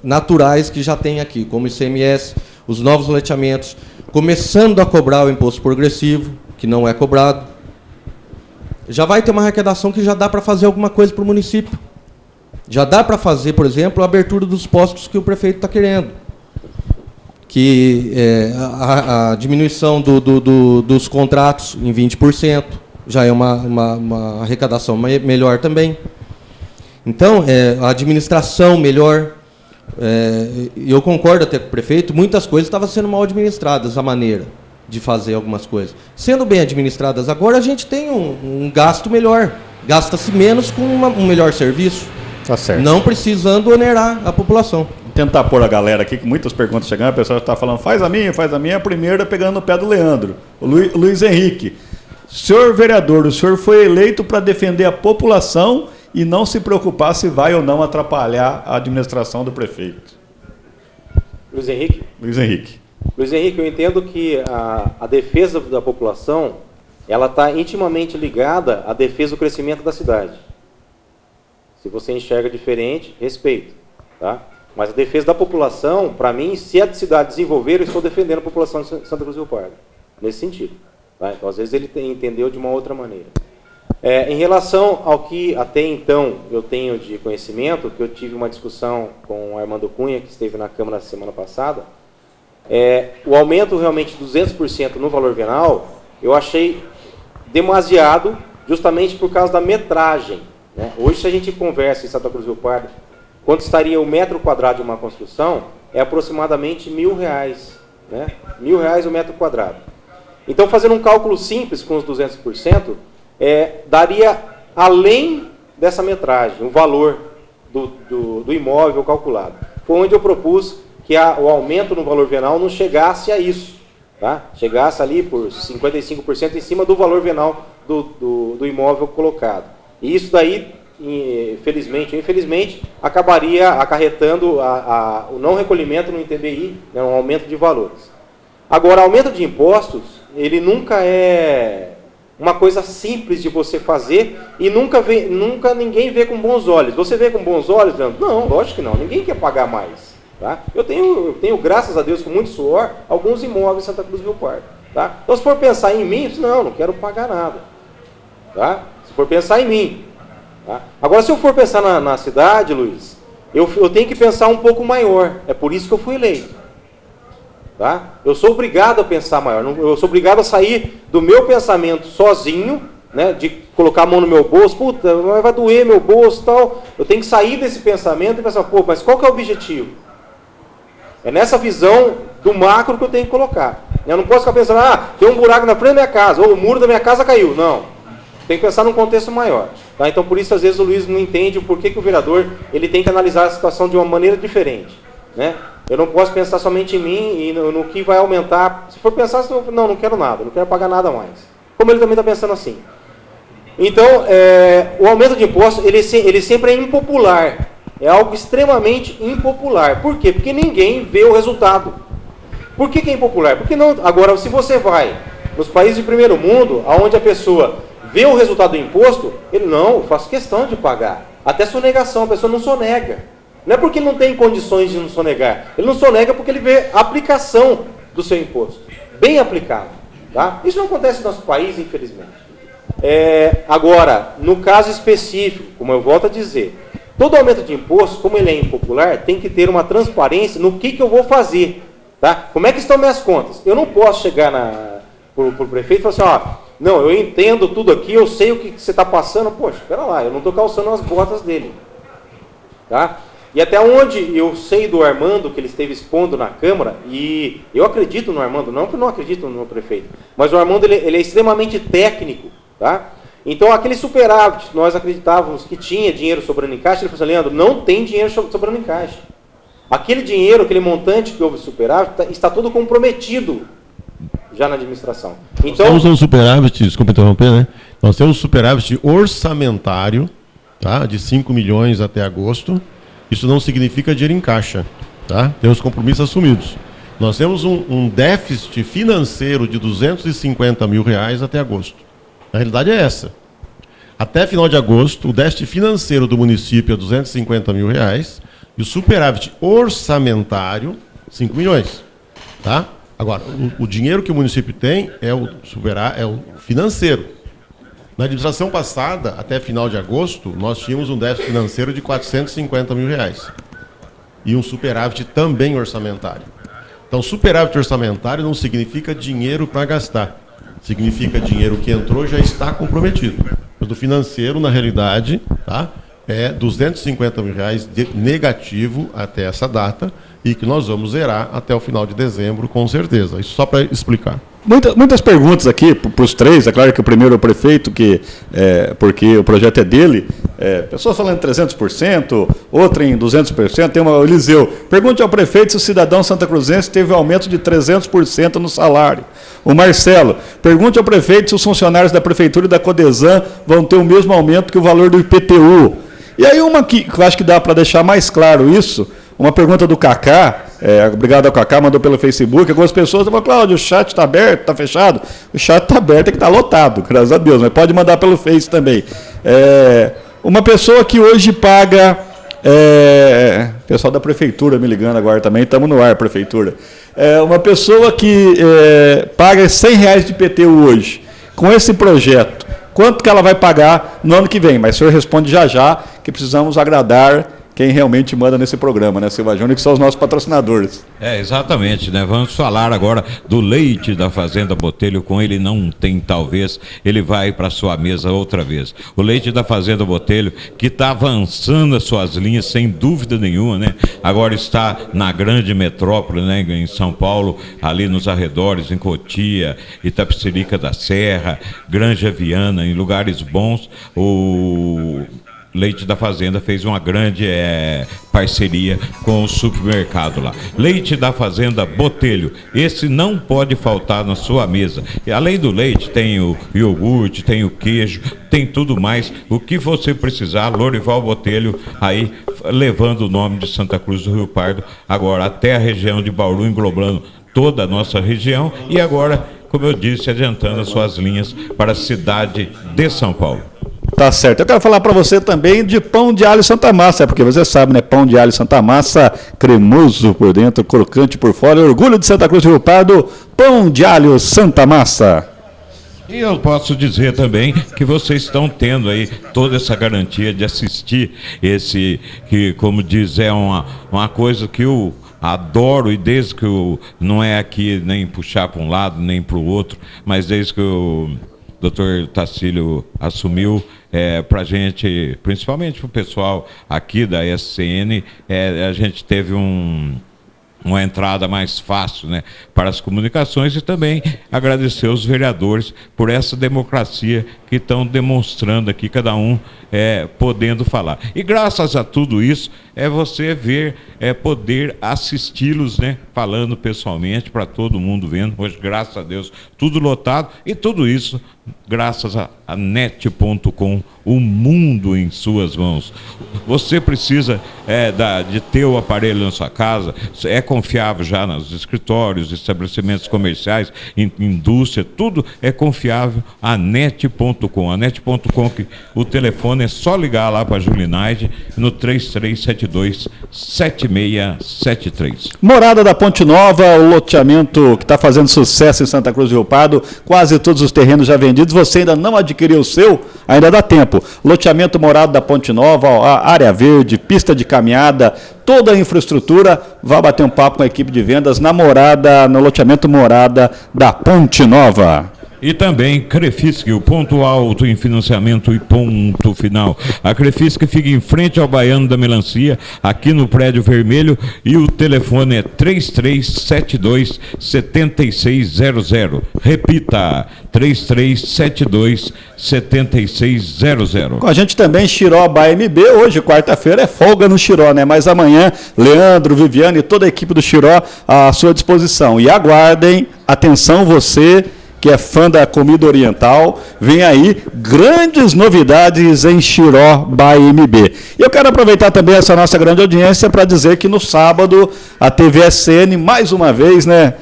naturais que já tem aqui, como o ICMS, os novos loteamentos, começando a cobrar o imposto progressivo, que não é cobrado, já vai ter uma arrecadação que já dá para fazer alguma coisa para o município. Já dá para fazer, por exemplo, a abertura dos postos que o prefeito está querendo. Que a diminuição dos contratos em 20% já é uma arrecadação melhor também. Então, a administração melhor. Eu concordo até com o prefeito, muitas coisas estavam sendo mal administradas, a maneira de fazer algumas coisas. Sendo bem administradas agora, a gente tem um gasto melhor. Gasta-se menos com um melhor serviço. Tá certo. Não precisando onerar a população. Tentar pôr a galera aqui, que muitas perguntas chegando, a pessoa está falando, faz a minha, a primeira pegando no pé do Leandro. O Luiz Henrique, senhor vereador, o senhor foi eleito para defender a população e não se preocupar se vai ou não atrapalhar a administração do prefeito. Luiz Henrique. Luiz Henrique. Luiz Henrique, eu entendo que a defesa da população, ela está intimamente ligada à defesa do crescimento da cidade. Se você enxerga diferente, respeito. Tá? Mas a defesa da população, para mim, se a cidade desenvolver, eu estou defendendo a população de Santa Cruz do Rio Pardo. Nesse sentido. Tá? Então, às vezes, ele entendeu de uma outra maneira. Em relação ao que até então eu tenho de conhecimento, que eu tive uma discussão com o Armando Cunha, que esteve na Câmara semana passada, o aumento realmente de 200% no valor venal, eu achei demasiado, justamente por causa da metragem. Né? Hoje, se a gente conversa em Santa Cruz do Rio Pardo, quanto estaria o metro quadrado de uma construção, é aproximadamente R$1.000, né? R$1.000 o metro quadrado. Então, fazendo um cálculo simples com os 200%, daria além dessa metragem, o valor do imóvel calculado. Foi onde eu propus que o aumento no valor venal não chegasse a isso, tá? Chegasse ali por 55% em cima do valor venal do imóvel colocado. E isso daí, felizmente ou infelizmente, acabaria acarretando o não recolhimento no ITBI, né, um aumento de valores. Agora, aumento de impostos, ele nunca é uma coisa simples de você fazer e nunca ninguém vê com bons olhos. Você vê com bons olhos, Leandro? Não, lógico que não. Ninguém quer pagar mais. Tá? Eu tenho, graças a Deus, com muito suor, alguns imóveis em Santa Cruz do Rio Pardo. Tá? Então, se for pensar em mim, não quero pagar nada. Tá? Se for pensar em mim. Tá? Agora, se eu for pensar na cidade, Luiz, eu tenho que pensar um pouco maior. É por isso que eu fui eleito. Tá? Eu sou obrigado a pensar maior. Eu sou obrigado a sair do meu pensamento sozinho, né, de colocar a mão no meu bolso, puta, vai doer meu bolso e tal. Eu tenho que sair desse pensamento e pensar, pô, mas qual que é o objetivo? É nessa visão do macro que eu tenho que colocar. Eu não posso ficar pensando, tem um buraco na frente da minha casa, ou o muro da minha casa caiu. Não. Tem que pensar num contexto maior. Tá? Então, por isso, às vezes, o Luiz não entende o porquê que o vereador ele tem que analisar a situação de uma maneira diferente. Né? Eu não posso pensar somente em mim e no que vai aumentar. Se for pensar, não quero nada, não quero pagar nada mais. Como ele também está pensando assim. Então, o aumento de impostos, ele sempre é impopular. É algo extremamente impopular. Por quê? Porque ninguém vê o resultado. Por que é impopular? Porque não. Agora, se você vai nos países de primeiro mundo, onde a pessoa vê o resultado do imposto, ele eu faço questão de pagar. Até sonegação, a pessoa não sonega. Não é porque não tem condições de não sonegar. Ele não sonega porque ele vê a aplicação do seu imposto. Bem aplicado. Tá? Isso não acontece no nosso país, infelizmente. Agora, no caso específico, como eu volto a dizer, todo aumento de imposto, como ele é impopular, tem que ter uma transparência no que eu vou fazer. Tá? Como é que estão minhas contas? Eu não posso chegar para o prefeito e falar assim, não, eu entendo tudo aqui, eu sei o que você está passando. Poxa, espera lá, eu não estou calçando as botas dele. Tá? E até onde eu sei do Armando, que ele esteve expondo na Câmara, e eu acredito no Armando, não que eu não acredito no prefeito, mas o Armando ele é extremamente técnico. Tá? Então, aquele superávit, nós acreditávamos que tinha dinheiro sobrando em caixa, ele falou assim, Leandro, não tem dinheiro sobrando em caixa. Aquele dinheiro, aquele montante que houve superávit, está todo comprometido já na administração. Então, nós temos um superávit, desculpa interromper, né? Nós temos um superávit orçamentário, tá? De 5 milhões até agosto. Isso não significa dinheiro em caixa, tá? Temos compromissos assumidos. Nós temos um déficit financeiro de R$250 mil até agosto. A realidade é essa. Até final de agosto, o déficit financeiro do município é R$250 mil e o superávit orçamentário, 5 milhões. Tá? Agora, o dinheiro que o município tem é o financeiro. Na administração passada, até final de agosto, nós tínhamos um déficit financeiro de R$450 mil. E um superávit também orçamentário. Então, superávit orçamentário não significa dinheiro para gastar. Significa dinheiro que entrou já está comprometido. Mas do financeiro, na realidade, tá, é R$250 mil de negativo até essa data e que nós vamos zerar até o final de dezembro, com certeza. Isso só para explicar. Muitas perguntas aqui para os três. É claro que o primeiro é o prefeito, porque o projeto é dele. Pessoas falando em 300%, outra em 200%. Tem o Eliseu. Pergunte ao prefeito se o cidadão santacruzense teve aumento de 300% no salário. O Marcelo. Pergunte ao prefeito se os funcionários da Prefeitura e da Codesan vão ter o mesmo aumento que o valor do IPTU. E aí uma que eu acho que dá para deixar mais claro isso, Uma pergunta do Cacá, obrigado ao Cacá, mandou pelo Facebook. Algumas pessoas falam, Cláudio, o chat está aberto, está fechado? O chat está aberto, é que está lotado, graças a Deus, mas pode mandar pelo Face também. Uma pessoa que hoje paga... pessoal da prefeitura me ligando agora também, estamos no ar, prefeitura. Uma pessoa que paga R$100 de IPTU hoje, com esse projeto, quanto que ela vai pagar no ano que vem? Mas o senhor responde já, que precisamos agradar quem realmente manda nesse programa, né, Silva Júnior, que são os nossos patrocinadores. Exatamente, né? Vamos falar agora do leite da Fazenda Botelho. Com ele não tem talvez, ele vai para sua mesa outra vez. O leite da Fazenda Botelho, que está avançando as suas linhas sem dúvida nenhuma, né? Agora está na grande metrópole, né? Em São Paulo, ali nos arredores, em Cotia, Itapecerica da Serra, Granja Viana, em lugares bons. O Leite da Fazenda fez uma grande parceria com o supermercado lá. Leite da Fazenda Botelho, esse não pode faltar na sua mesa. E além do leite, tem o iogurte, tem o queijo, tem tudo mais. O que você precisar, Lorival Botelho, aí levando o nome de Santa Cruz do Rio Pardo, agora até a região de Bauru, englobando toda a nossa região. E agora, como eu disse, adiantando as suas linhas para a cidade de São Paulo. Tá certo. Eu quero falar para você também de pão de alho Santa Massa, porque você sabe, né? Pão de alho Santa Massa, cremoso por dentro, crocante por fora, orgulho de Santa Cruz do Rio Pardo, pão de alho Santa Massa. E eu posso dizer também que vocês estão tendo aí toda essa garantia de assistir esse, que como diz, é uma coisa que eu adoro, e desde que eu não é aqui nem puxar para um lado nem para o outro, mas desde que o Dr. Tacílio assumiu, para a gente, principalmente para o pessoal aqui da SCN, a gente teve uma entrada mais fácil, né, para as comunicações, e também agradecer aos vereadores por essa democracia que estão demonstrando aqui, cada um podendo falar. E graças a tudo isso, você ver, poder assisti-los, né, falando pessoalmente, para todo mundo vendo. Hoje, graças a Deus, tudo lotado, e tudo isso graças a net.com, o mundo em suas mãos. Você precisa de ter o aparelho na sua casa, é confiável já nos escritórios, estabelecimentos comerciais, indústria, tudo é confiável. A net.com, a net.com, que o telefone é só ligar lá para a Julinaide no 3372-7673. Morada da Ponte Nova, o loteamento que está fazendo sucesso em Santa Cruz do Rio Pardo, quase todos os terrenos já vendidos. Você ainda não adquiriu o seu, ainda dá tempo. Loteamento Morada da Ponte Nova, a área verde, pista de caminhada, toda a infraestrutura. Vá bater um papo com a equipe de vendas na Morada, no loteamento Morada da Ponte Nova. E também Crefisc, o ponto alto em financiamento e ponto final. A Crefisc fica em frente ao Baiano da Melancia, aqui no Prédio Vermelho, e o telefone é 3372-7600. Repita, 3372-7600. Com a gente também, Xiró BMB. Hoje, quarta-feira, é folga no Xiró, né? Mas amanhã, Leandro, Viviane e toda a equipe do Xiró à sua disposição. E aguardem, atenção você que é fã da comida oriental, vem aí grandes novidades em Xiró BMB. E eu quero aproveitar também essa nossa grande audiência para dizer que no sábado a TV SCN, mais uma vez, né,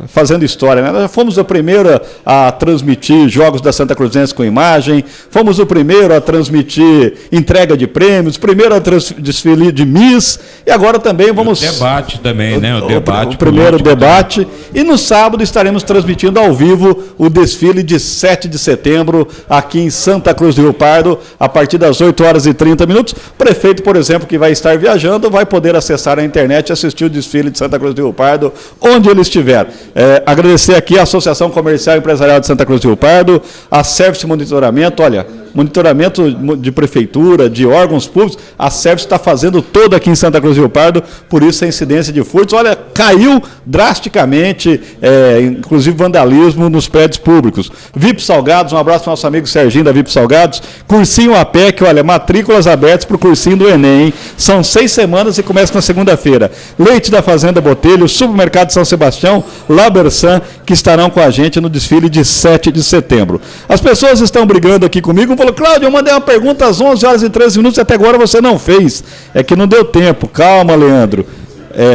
fazendo história, né? Nós fomos o primeiro a transmitir jogos da Santa Cruzense com imagem, fomos o primeiro a transmitir entrega de prêmios, primeiro a desfile de Miss, e agora também vamos... O debate também, né? O primeiro debate. E no sábado estaremos transmitindo ao vivo o desfile de 7 de setembro aqui em Santa Cruz do Rio Pardo, a partir das 8h30. O prefeito, por exemplo, que vai estar viajando, vai poder acessar a internet e assistir o desfile de Santa Cruz do Rio Pardo, onde ele estiver. Agradecer aqui a Associação Comercial e Empresarial de Santa Cruz do Rio Pardo, a Service Monitoramento, monitoramento de prefeitura, de órgãos públicos, a Service está fazendo todo aqui em Santa Cruz do Rio Pardo, por isso a incidência de furtos, caiu drasticamente, inclusive vandalismo nos prédios públicos. VIP Salgados, um abraço para o nosso amigo Serginho da VIP Salgados, cursinho APEC, matrículas abertas para o cursinho do Enem, hein? São 6 semanas e começa na segunda-feira. Leite da Fazenda Botelho, Supermercado São Sebastião, Labersan, que estarão com a gente no desfile de 7 de setembro. As pessoas estão brigando aqui comigo, vou falou, Cláudio, eu mandei uma pergunta às 11 horas e 13 minutos e até agora você não fez. É que não deu tempo. Calma, Leandro.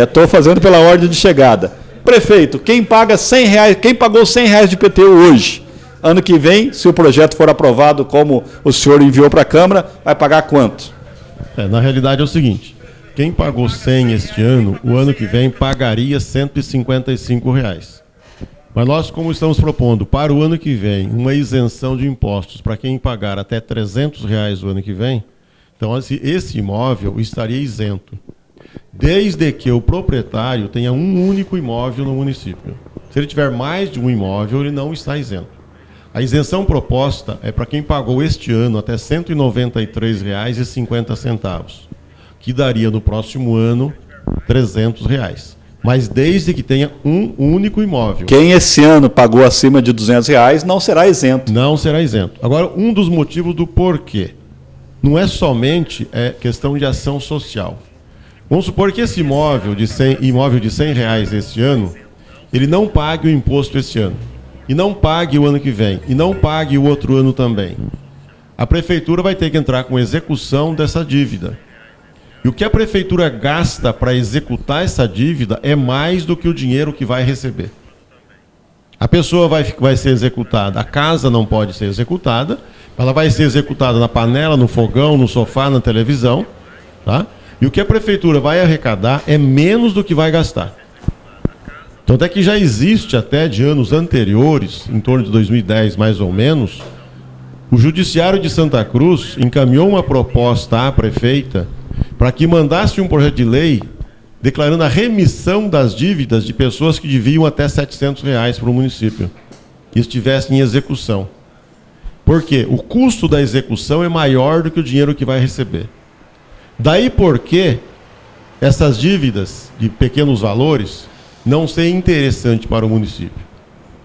Estou fazendo pela ordem de chegada. Prefeito, quem paga R$100, quem pagou R$100 de IPTU hoje, ano que vem, se o projeto for aprovado como o senhor enviou para a Câmara, vai pagar quanto? Na realidade é o seguinte, quem pagou 100 este ano, o ano que vem pagaria R$155. Mas nós, como estamos propondo para o ano que vem, uma isenção de impostos para quem pagar até R$300 o ano que vem, então esse imóvel estaria isento, desde que o proprietário tenha um único imóvel no município. Se ele tiver mais de um imóvel, ele não está isento. A isenção proposta é para quem pagou este ano até R$ 193,50, que daria no próximo ano R$300. Mas desde que tenha um único imóvel. Quem esse ano pagou acima de R$200 não será isento. Não será isento. Agora, um dos motivos do porquê não é somente questão de ação social. Vamos supor que esse imóvel de R$100 este ano, ele não pague o imposto este ano. E não pague o ano que vem. E não pague o outro ano também. A prefeitura vai ter que entrar com execução dessa dívida. E o que a prefeitura gasta para executar essa dívida é mais do que o dinheiro que vai receber. A pessoa vai ser executada, a casa não pode ser executada, ela vai ser executada na panela, no fogão, no sofá, na televisão, tá? E o que a prefeitura vai arrecadar é menos do que vai gastar. Então até que já existe até de anos anteriores, em torno de 2010 mais ou menos, o Judiciário de Santa Cruz encaminhou uma proposta à prefeita para que mandasse um projeto de lei declarando a remissão das dívidas de pessoas que deviam até R$700 para o município e estivessem em execução. Por quê? O custo da execução é maior do que o dinheiro que vai receber. Daí porque essas dívidas de pequenos valores não ser interessante para o município.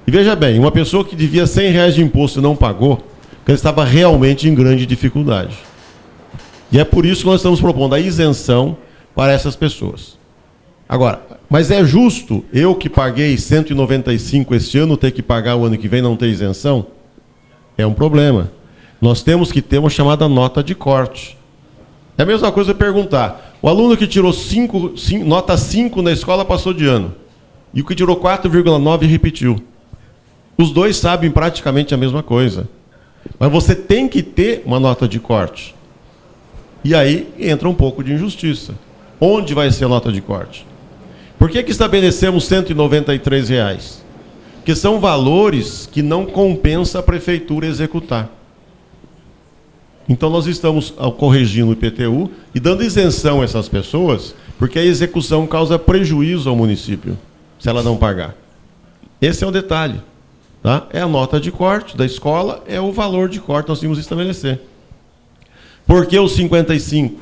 E veja bem, uma pessoa que devia R$100 de imposto e não pagou, porque ele estava realmente em grande dificuldade. E é por isso que nós estamos propondo a isenção para essas pessoas. Agora, mas é justo eu que paguei 195 este ano ter que pagar o ano que vem não ter isenção? É um problema. Nós temos que ter uma chamada nota de corte. É a mesma coisa perguntar, o aluno que tirou nota 5 na escola passou de ano, e o que tirou 4,9 repetiu. Os dois sabem praticamente a mesma coisa. Mas você tem que ter uma nota de corte. E aí entra um pouco de injustiça. Onde vai ser a nota de corte? Por que estabelecemos R$193? Porque são valores que não compensa a prefeitura executar. Então nós estamos corrigindo o IPTU e dando isenção a essas pessoas, porque a execução causa prejuízo ao município, se ela não pagar. Esse é o detalhe. Tá? É a nota de corte da escola, é o valor de corte que nós temos que estabelecer. Por que os 55?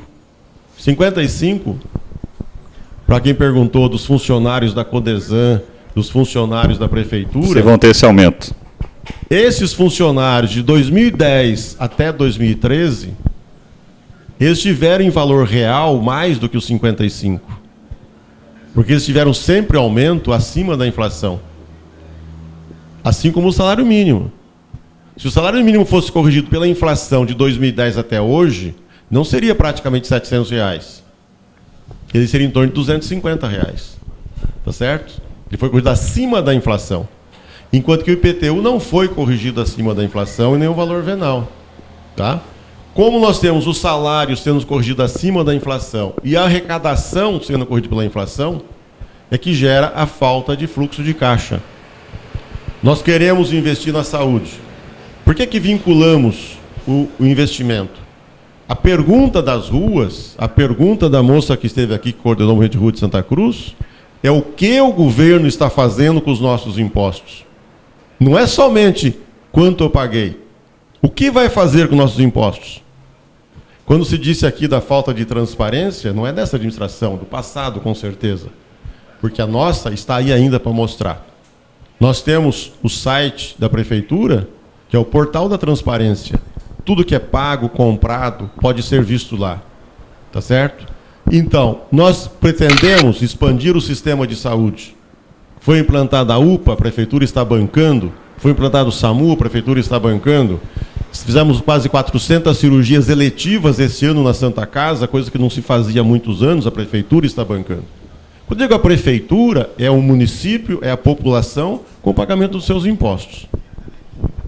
55, para quem perguntou dos funcionários da Codesan, dos funcionários da prefeitura... Vocês vão ter esse aumento. Esses funcionários de 2010 até 2013, eles tiveram em valor real mais do que os 55. Porque eles tiveram sempre aumento acima da inflação. Assim como o salário mínimo. Se o salário mínimo fosse corrigido pela inflação de 2010 até hoje, não seria praticamente R$700. Ele seria em torno de R$250. Tá certo? Ele foi corrigido acima da inflação. Enquanto que o IPTU não foi corrigido acima da inflação e nem o valor venal. Tá? Como nós temos os salários sendo corrigidos acima da inflação e a arrecadação sendo corrigida pela inflação, é que gera a falta de fluxo de caixa. Nós queremos investir na saúde. Por que vinculamos o investimento? A pergunta das ruas, a pergunta da moça que esteve aqui, que coordenou o Rede Rua de Santa Cruz, é o que o governo está fazendo com os nossos impostos. Não é somente quanto eu paguei. O que vai fazer com nossos impostos? Quando se disse aqui da falta de transparência, não é dessa administração, do passado, com certeza. Porque a nossa está aí ainda para mostrar. Nós temos o site da prefeitura, que é o portal da transparência. Tudo que é pago, comprado, pode ser visto lá. Tá certo? Então, nós pretendemos expandir o sistema de saúde. Foi implantada a UPA, a prefeitura está bancando. Foi implantado o SAMU, a prefeitura está bancando. Fizemos quase 400 cirurgias eletivas esse ano na Santa Casa, coisa que não se fazia há muitos anos, a prefeitura está bancando. Quando eu digo a prefeitura, é o município, é a população, com o pagamento dos seus impostos.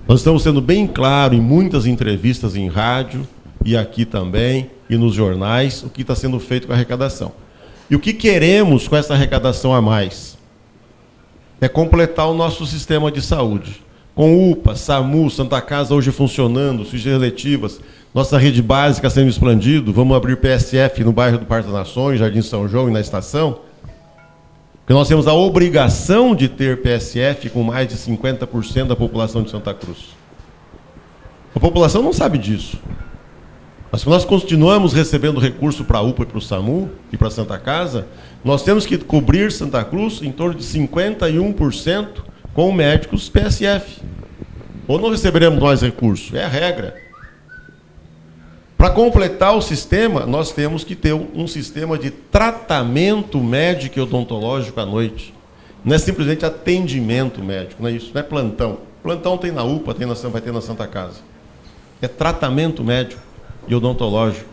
Nós estamos sendo bem claro em muitas entrevistas em rádio, e aqui também, e nos jornais, o que está sendo feito com a arrecadação. E o que queremos com essa arrecadação a mais? É completar o nosso sistema de saúde. Com UPA, SAMU, Santa Casa hoje funcionando, cirurgias eletivas, nossa rede básica sendo expandido, vamos abrir PSF no bairro do Parque das Nações, Jardim São João e na estação. Porque nós temos a obrigação de ter PSF com mais de 50% da população de Santa Cruz. A população não sabe disso. Mas se nós continuamos recebendo recurso para a UPA e para o SAMU e para a Santa Casa, nós temos que cobrir Santa Cruz em torno de 51% com médicos PSF. Ou não receberemos mais recursos? É a regra. Para completar o sistema, nós temos que ter um sistema de tratamento médico e odontológico à noite. Não é simplesmente atendimento médico, não é isso, não é plantão. Plantão tem na UPA, vai ter na Santa Casa. É tratamento médico e odontológico.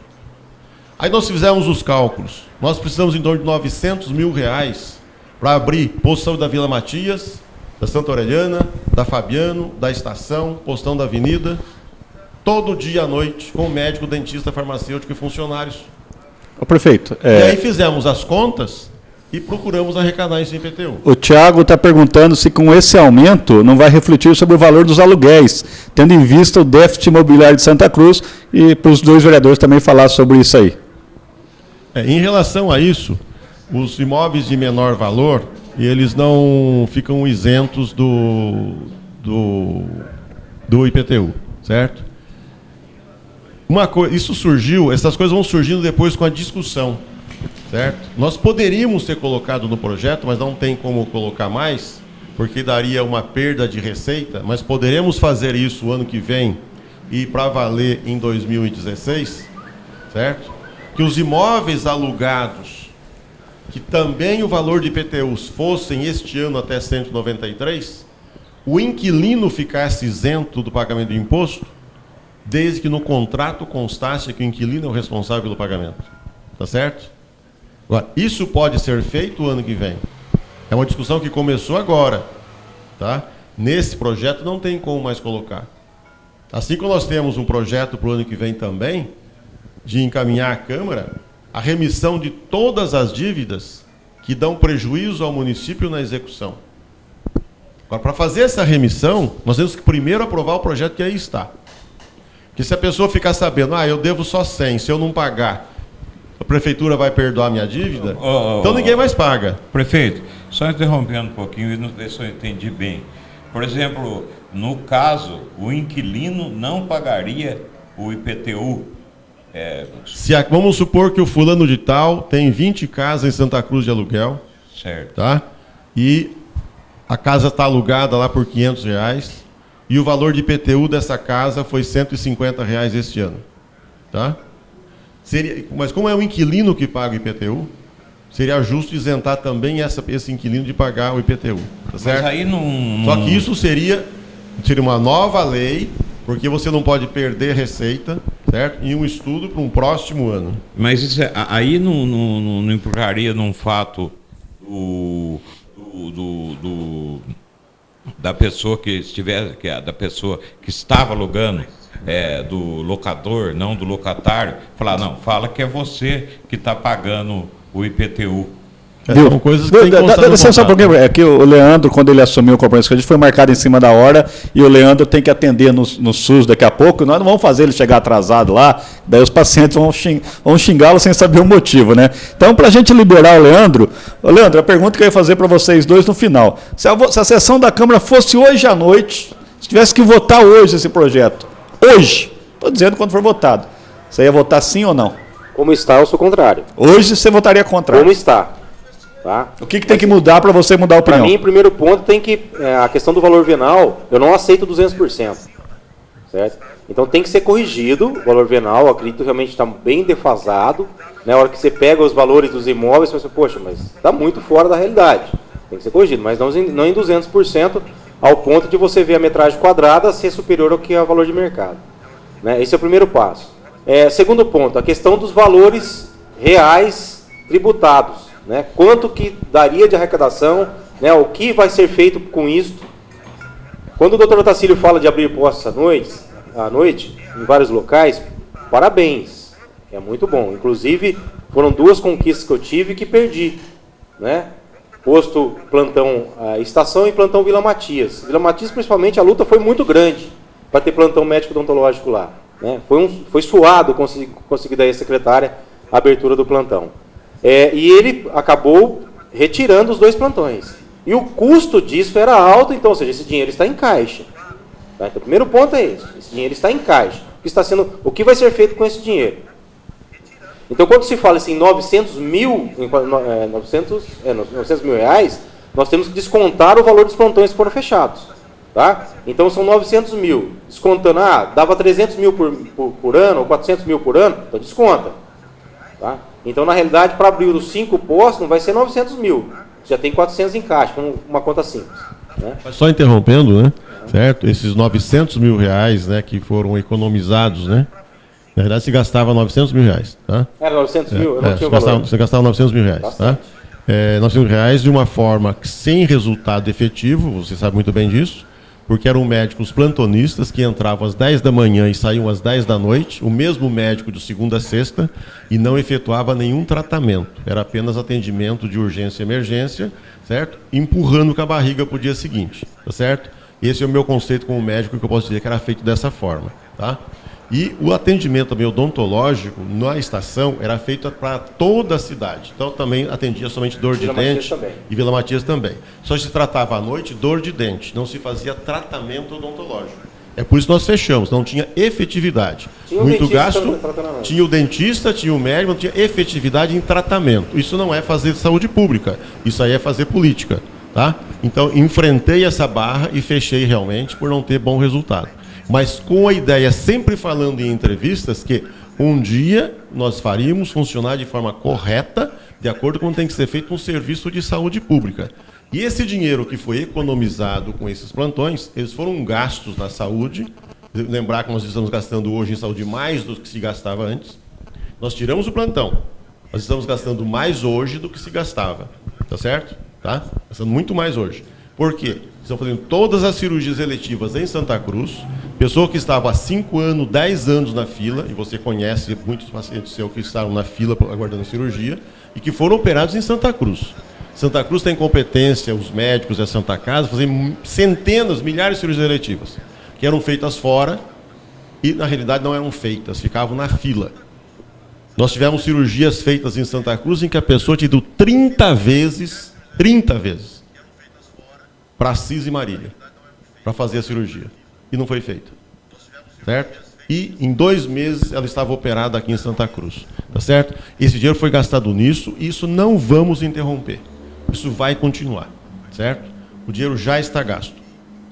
Aí nós fizemos os cálculos. Nós precisamos em torno de R$900 mil para abrir posto de saúde da Vila Matias, da Santa Aureliana, da Fabiano, da Estação, postão da Avenida, todo dia à noite, com médico, dentista, farmacêutico e funcionários. Ô, prefeito... E aí fizemos as contas e procuramos arrecadar isso em IPTU. O Tiago está perguntando se com esse aumento não vai refletir sobre o valor dos aluguéis, tendo em vista o déficit imobiliário de Santa Cruz, e para os dois vereadores também falar sobre isso aí. Em relação a isso, os imóveis de menor valor, eles não ficam isentos do IPTU, certo? Isso surgiu, essas coisas vão surgindo depois com a discussão, certo? Nós poderíamos ter colocado no projeto, mas não tem como colocar mais, porque daria uma perda de receita, mas poderemos fazer isso o ano que vem e para valer em 2016, certo? Que os imóveis alugados, que também o valor de IPTUs fossem este ano até 193, o inquilino ficasse isento do pagamento do imposto, desde que no contrato constasse que o inquilino é o responsável pelo pagamento. Tá certo? Agora, isso pode ser feito o ano que vem. É uma discussão que começou agora. Tá? Nesse projeto não tem como mais colocar. Assim como nós temos um projeto para o ano que vem também, de encaminhar à Câmara a remissão de todas as dívidas que dão prejuízo ao município na execução. Agora, para fazer essa remissão, nós temos que primeiro aprovar o projeto que aí está. Porque se a pessoa ficar sabendo, eu devo só 100, se eu não pagar, a prefeitura vai perdoar a minha dívida, então ninguém mais paga. Prefeito, só interrompendo um pouquinho e não ver se eu entendi bem. Por exemplo, no caso, o inquilino não pagaria o IPTU. Vamos supor que o fulano de tal tem 20 casas em Santa Cruz de aluguel. Certo. Tá? E a casa está alugada lá por R$500. E o valor de IPTU dessa casa foi R$150 este ano. Tá? Mas como é o inquilino que paga o IPTU, seria justo isentar também esse inquilino de pagar o IPTU. Tá certo? Mas aí não... Só que isso seria uma nova lei, porque você não pode perder receita, certo? E um estudo para um próximo ano. Mas isso aí não implicaria num fato da pessoa que da pessoa que estava alugando, do locador, não do locatário, fala que é você que está pagando o IPTU. São coisas que tem que constar no contrato. Porque é que o Leandro, quando ele assumiu o compromisso com a gente, foi marcado em cima da hora, e o Leandro tem que atender no SUS daqui a pouco, nós não vamos fazer ele chegar atrasado lá, daí os pacientes vão xingá-lo sem saber o motivo, né? Então, para a gente liberar o Leandro, a pergunta que eu ia fazer para vocês dois no final, se a sessão da Câmara fosse hoje à noite, se tivesse que votar hoje esse projeto, hoje, estou dizendo quando for votado, você ia votar sim ou não? Como está, eu sou contrário. Hoje você votaria contrário. Como está. Tá? O que tem que mudar para você mudar a opinião? Para mim, primeiro ponto, tem que... a questão do valor venal, eu não aceito 200%. Certo? Então tem que ser corrigido o valor venal, eu acredito que realmente está bem defasado. Na hora que você pega os valores dos imóveis, você pensa, poxa, mas está muito fora da realidade. Tem que ser corrigido, mas não em 200%, ao ponto de você ver a metragem quadrada ser superior ao que é o valor de mercado. né? Esse é o primeiro passo. Segundo ponto, a questão dos valores reais tributados, né? Quanto que daria de arrecadação, né? O que vai ser feito com isso? Quando o doutor Otacílio fala de abrir postos à noite, em vários locais, parabéns, é muito bom. Inclusive, foram 2 conquistas que eu tive e que perdi, né? Posto plantão Estação e plantão Vila Matias. Vila Matias, principalmente, a luta foi muito grande para ter plantão médico odontológico lá, né? Foi suado conseguir daí a secretária a abertura do plantão. E ele acabou retirando os 2 plantões. E o custo disso era alto, então, ou seja, esse dinheiro está em caixa. Tá? Então, o primeiro ponto é esse dinheiro está em caixa. O que vai ser feito com esse dinheiro? Então, quando se fala assim, 900 mil reais, nós temos que descontar o valor dos plantões que foram fechados. Tá? Então, são 900 mil. Descontando, dava 300 mil por ano, ou 400 mil por ano, então desconta. Tá? Então, na realidade, para abrir os 5 postos, não vai ser 900 mil. Já tem 400 em caixa, uma conta simples. Né? Só interrompendo, né? Certo? Esses 900 mil reais, né, que foram economizados, né? Na verdade, se gastava 900 mil reais. Tá? Era 900 mil? Eu não tinha o valor. Você gastava 900 mil reais. Tá? 900 mil reais de uma forma sem resultado efetivo, você sabe muito bem disso, porque eram médicos plantonistas que entravam às 10 da manhã e saíam às 10 da noite, o mesmo médico de segunda a sexta, e não efetuava nenhum tratamento. Era apenas atendimento de urgência e emergência, certo? Empurrando com a barriga para o dia seguinte, tá certo? Esse é o meu conceito como médico, que eu posso dizer que era feito dessa forma, tá? E o atendimento também odontológico na estação era feito para toda a cidade. Então também atendia somente dor de dente e Vila Matias também. Só se tratava à noite dor de dente, não se fazia tratamento odontológico. É por isso que nós fechamos, não tinha efetividade. Muito gasto, tinha o dentista, tinha o médico, não tinha efetividade em tratamento. Isso não é fazer saúde pública, isso aí é fazer política. Tá? Então enfrentei essa barra e fechei realmente por não ter bom resultado. Mas com a ideia, sempre falando em entrevistas, que um dia nós faríamos funcionar de forma correta, de acordo com como tem que ser feito um serviço de saúde pública. E esse dinheiro que foi economizado com esses plantões, eles foram gastos na saúde. Lembrar que nós estamos gastando hoje em saúde mais do que se gastava antes. Nós tiramos o plantão. Nós estamos gastando mais hoje do que se gastava. Tá certo? Tá? Gastando muito mais hoje. Por quê? Estão fazendo todas as cirurgias eletivas em Santa Cruz. Pessoa que estava há 5 anos, 10 anos na fila, e você conhece muitos pacientes seus que estavam na fila aguardando cirurgia, e que foram operados em Santa Cruz. Santa Cruz tem competência, os médicos da Santa Casa, fazer centenas, milhares de cirurgias eletivas, que eram feitas fora, e na realidade não eram feitas, ficavam na fila. Nós tivemos cirurgias feitas em Santa Cruz em que a pessoa tinha ido 30 vezes, para Assis e Marília, para fazer a cirurgia. E não foi feita. Certo? E em 2 meses ela estava operada aqui em Santa Cruz. Tá certo? Esse dinheiro foi gastado nisso e isso não vamos interromper. Isso vai continuar. Certo? O dinheiro já está gasto.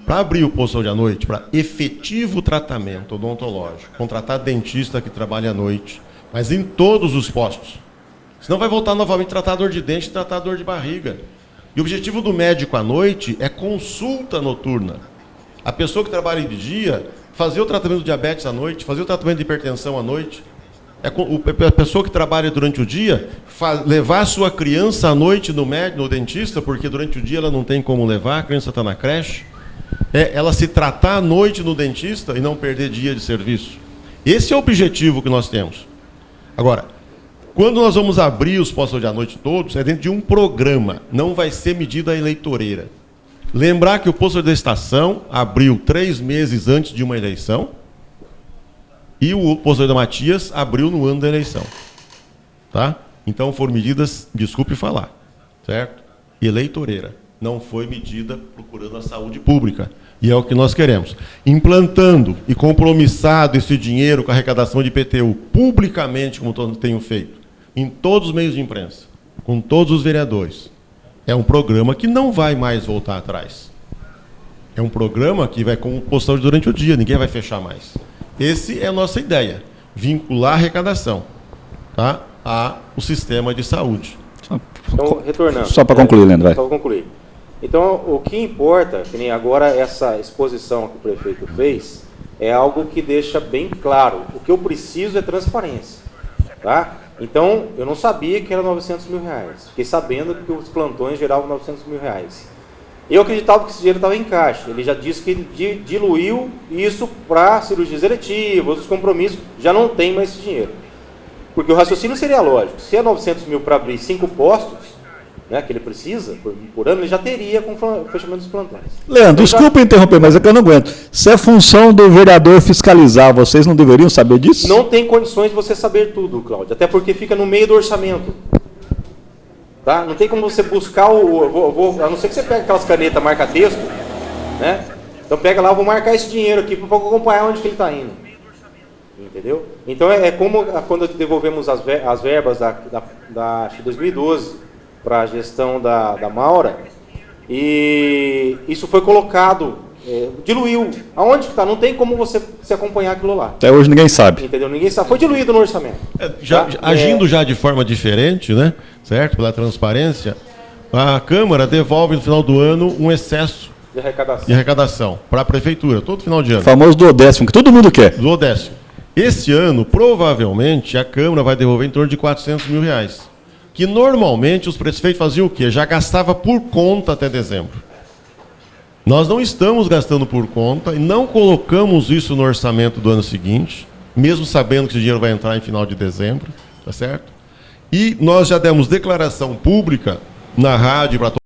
Para abrir o posto de saúde à noite, para efetivo tratamento odontológico, contratar dentista que trabalha à noite, mas em todos os postos. Senão vai voltar novamente a tratar dor de dente e tratar dor de barriga. E o objetivo do médico à noite é consulta noturna. A pessoa que trabalha de dia, fazer o tratamento de diabetes à noite, fazer o tratamento de hipertensão à noite. A pessoa que trabalha durante o dia, levar a sua criança à noite no médico, no dentista, porque durante o dia ela não tem como levar, a criança está na creche. Ela se tratar à noite no dentista e não perder dia de serviço. Esse é o objetivo que nós temos. Agora, quando nós vamos abrir os postos de à noite todos, é dentro de um programa, não vai ser medida eleitoreira. Lembrar que o posto da estação abriu 3 meses antes de uma eleição e o posto da Matias abriu no ano da eleição. Tá? Então foram medidas, desculpe falar, certo? Eleitoreira. Não foi medida procurando a saúde pública. E é o que nós queremos. Implantando e compromissado esse dinheiro com a arrecadação de IPTU publicamente, como todos tenho feito, em todos os meios de imprensa, com todos os vereadores. É um programa que não vai mais voltar atrás. É um programa que vai com postão durante o dia, ninguém vai fechar mais. Essa é a nossa ideia, vincular a arrecadação, tá, ao sistema de saúde. Então, retornando. Só para concluir, Leandro, vai. Só para concluir. Então, o que importa, que nem agora essa exposição que o prefeito fez, é algo que deixa bem claro. O que eu preciso é transparência. Tá? Então, eu não sabia que era 900 mil reais. Fiquei sabendo que os plantões geravam 900 mil reais. Eu acreditava que esse dinheiro estava em caixa. Ele já disse que ele diluiu isso para cirurgias eletivas, outros compromissos. Já não tem mais esse dinheiro. Porque o raciocínio seria lógico. Se é 900 mil para abrir 5 postos, né, que ele precisa por ano, ele já teria com o fechamento dos plantões. Leandro, desculpa interromper, mas é que eu não aguento. Se é função do vereador fiscalizar, vocês não deveriam saber disso? Não tem condições de você saber tudo, Cláudio. Até porque fica no meio do orçamento. Tá? Não tem como você buscar a não ser que você pegue aquelas canetas marca-texto, né? Então pega lá, vou marcar esse dinheiro aqui para acompanhar onde que ele está indo. Entendeu? Então é como quando devolvemos as verbas da 2012 para a gestão da Maura, e isso foi colocado, diluiu. Aonde que está? Não tem como você se acompanhar aquilo lá. Até hoje ninguém sabe. Entendeu? Ninguém sabe. Foi diluído no orçamento. Agindo já de forma diferente, né? Certo? Pela transparência, a Câmara devolve no final do ano um excesso de arrecadação para a Prefeitura, todo final de ano. O famoso duodécimo, que todo mundo quer. Duodécimo. Esse ano, provavelmente, a Câmara vai devolver em torno de 400 mil reais. Que normalmente os prefeitos faziam o quê? Já gastava por conta até dezembro. Nós não estamos gastando por conta e não colocamos isso no orçamento do ano seguinte, mesmo sabendo que esse dinheiro vai entrar em final de dezembro, tá certo? E nós já demos declaração pública na rádio para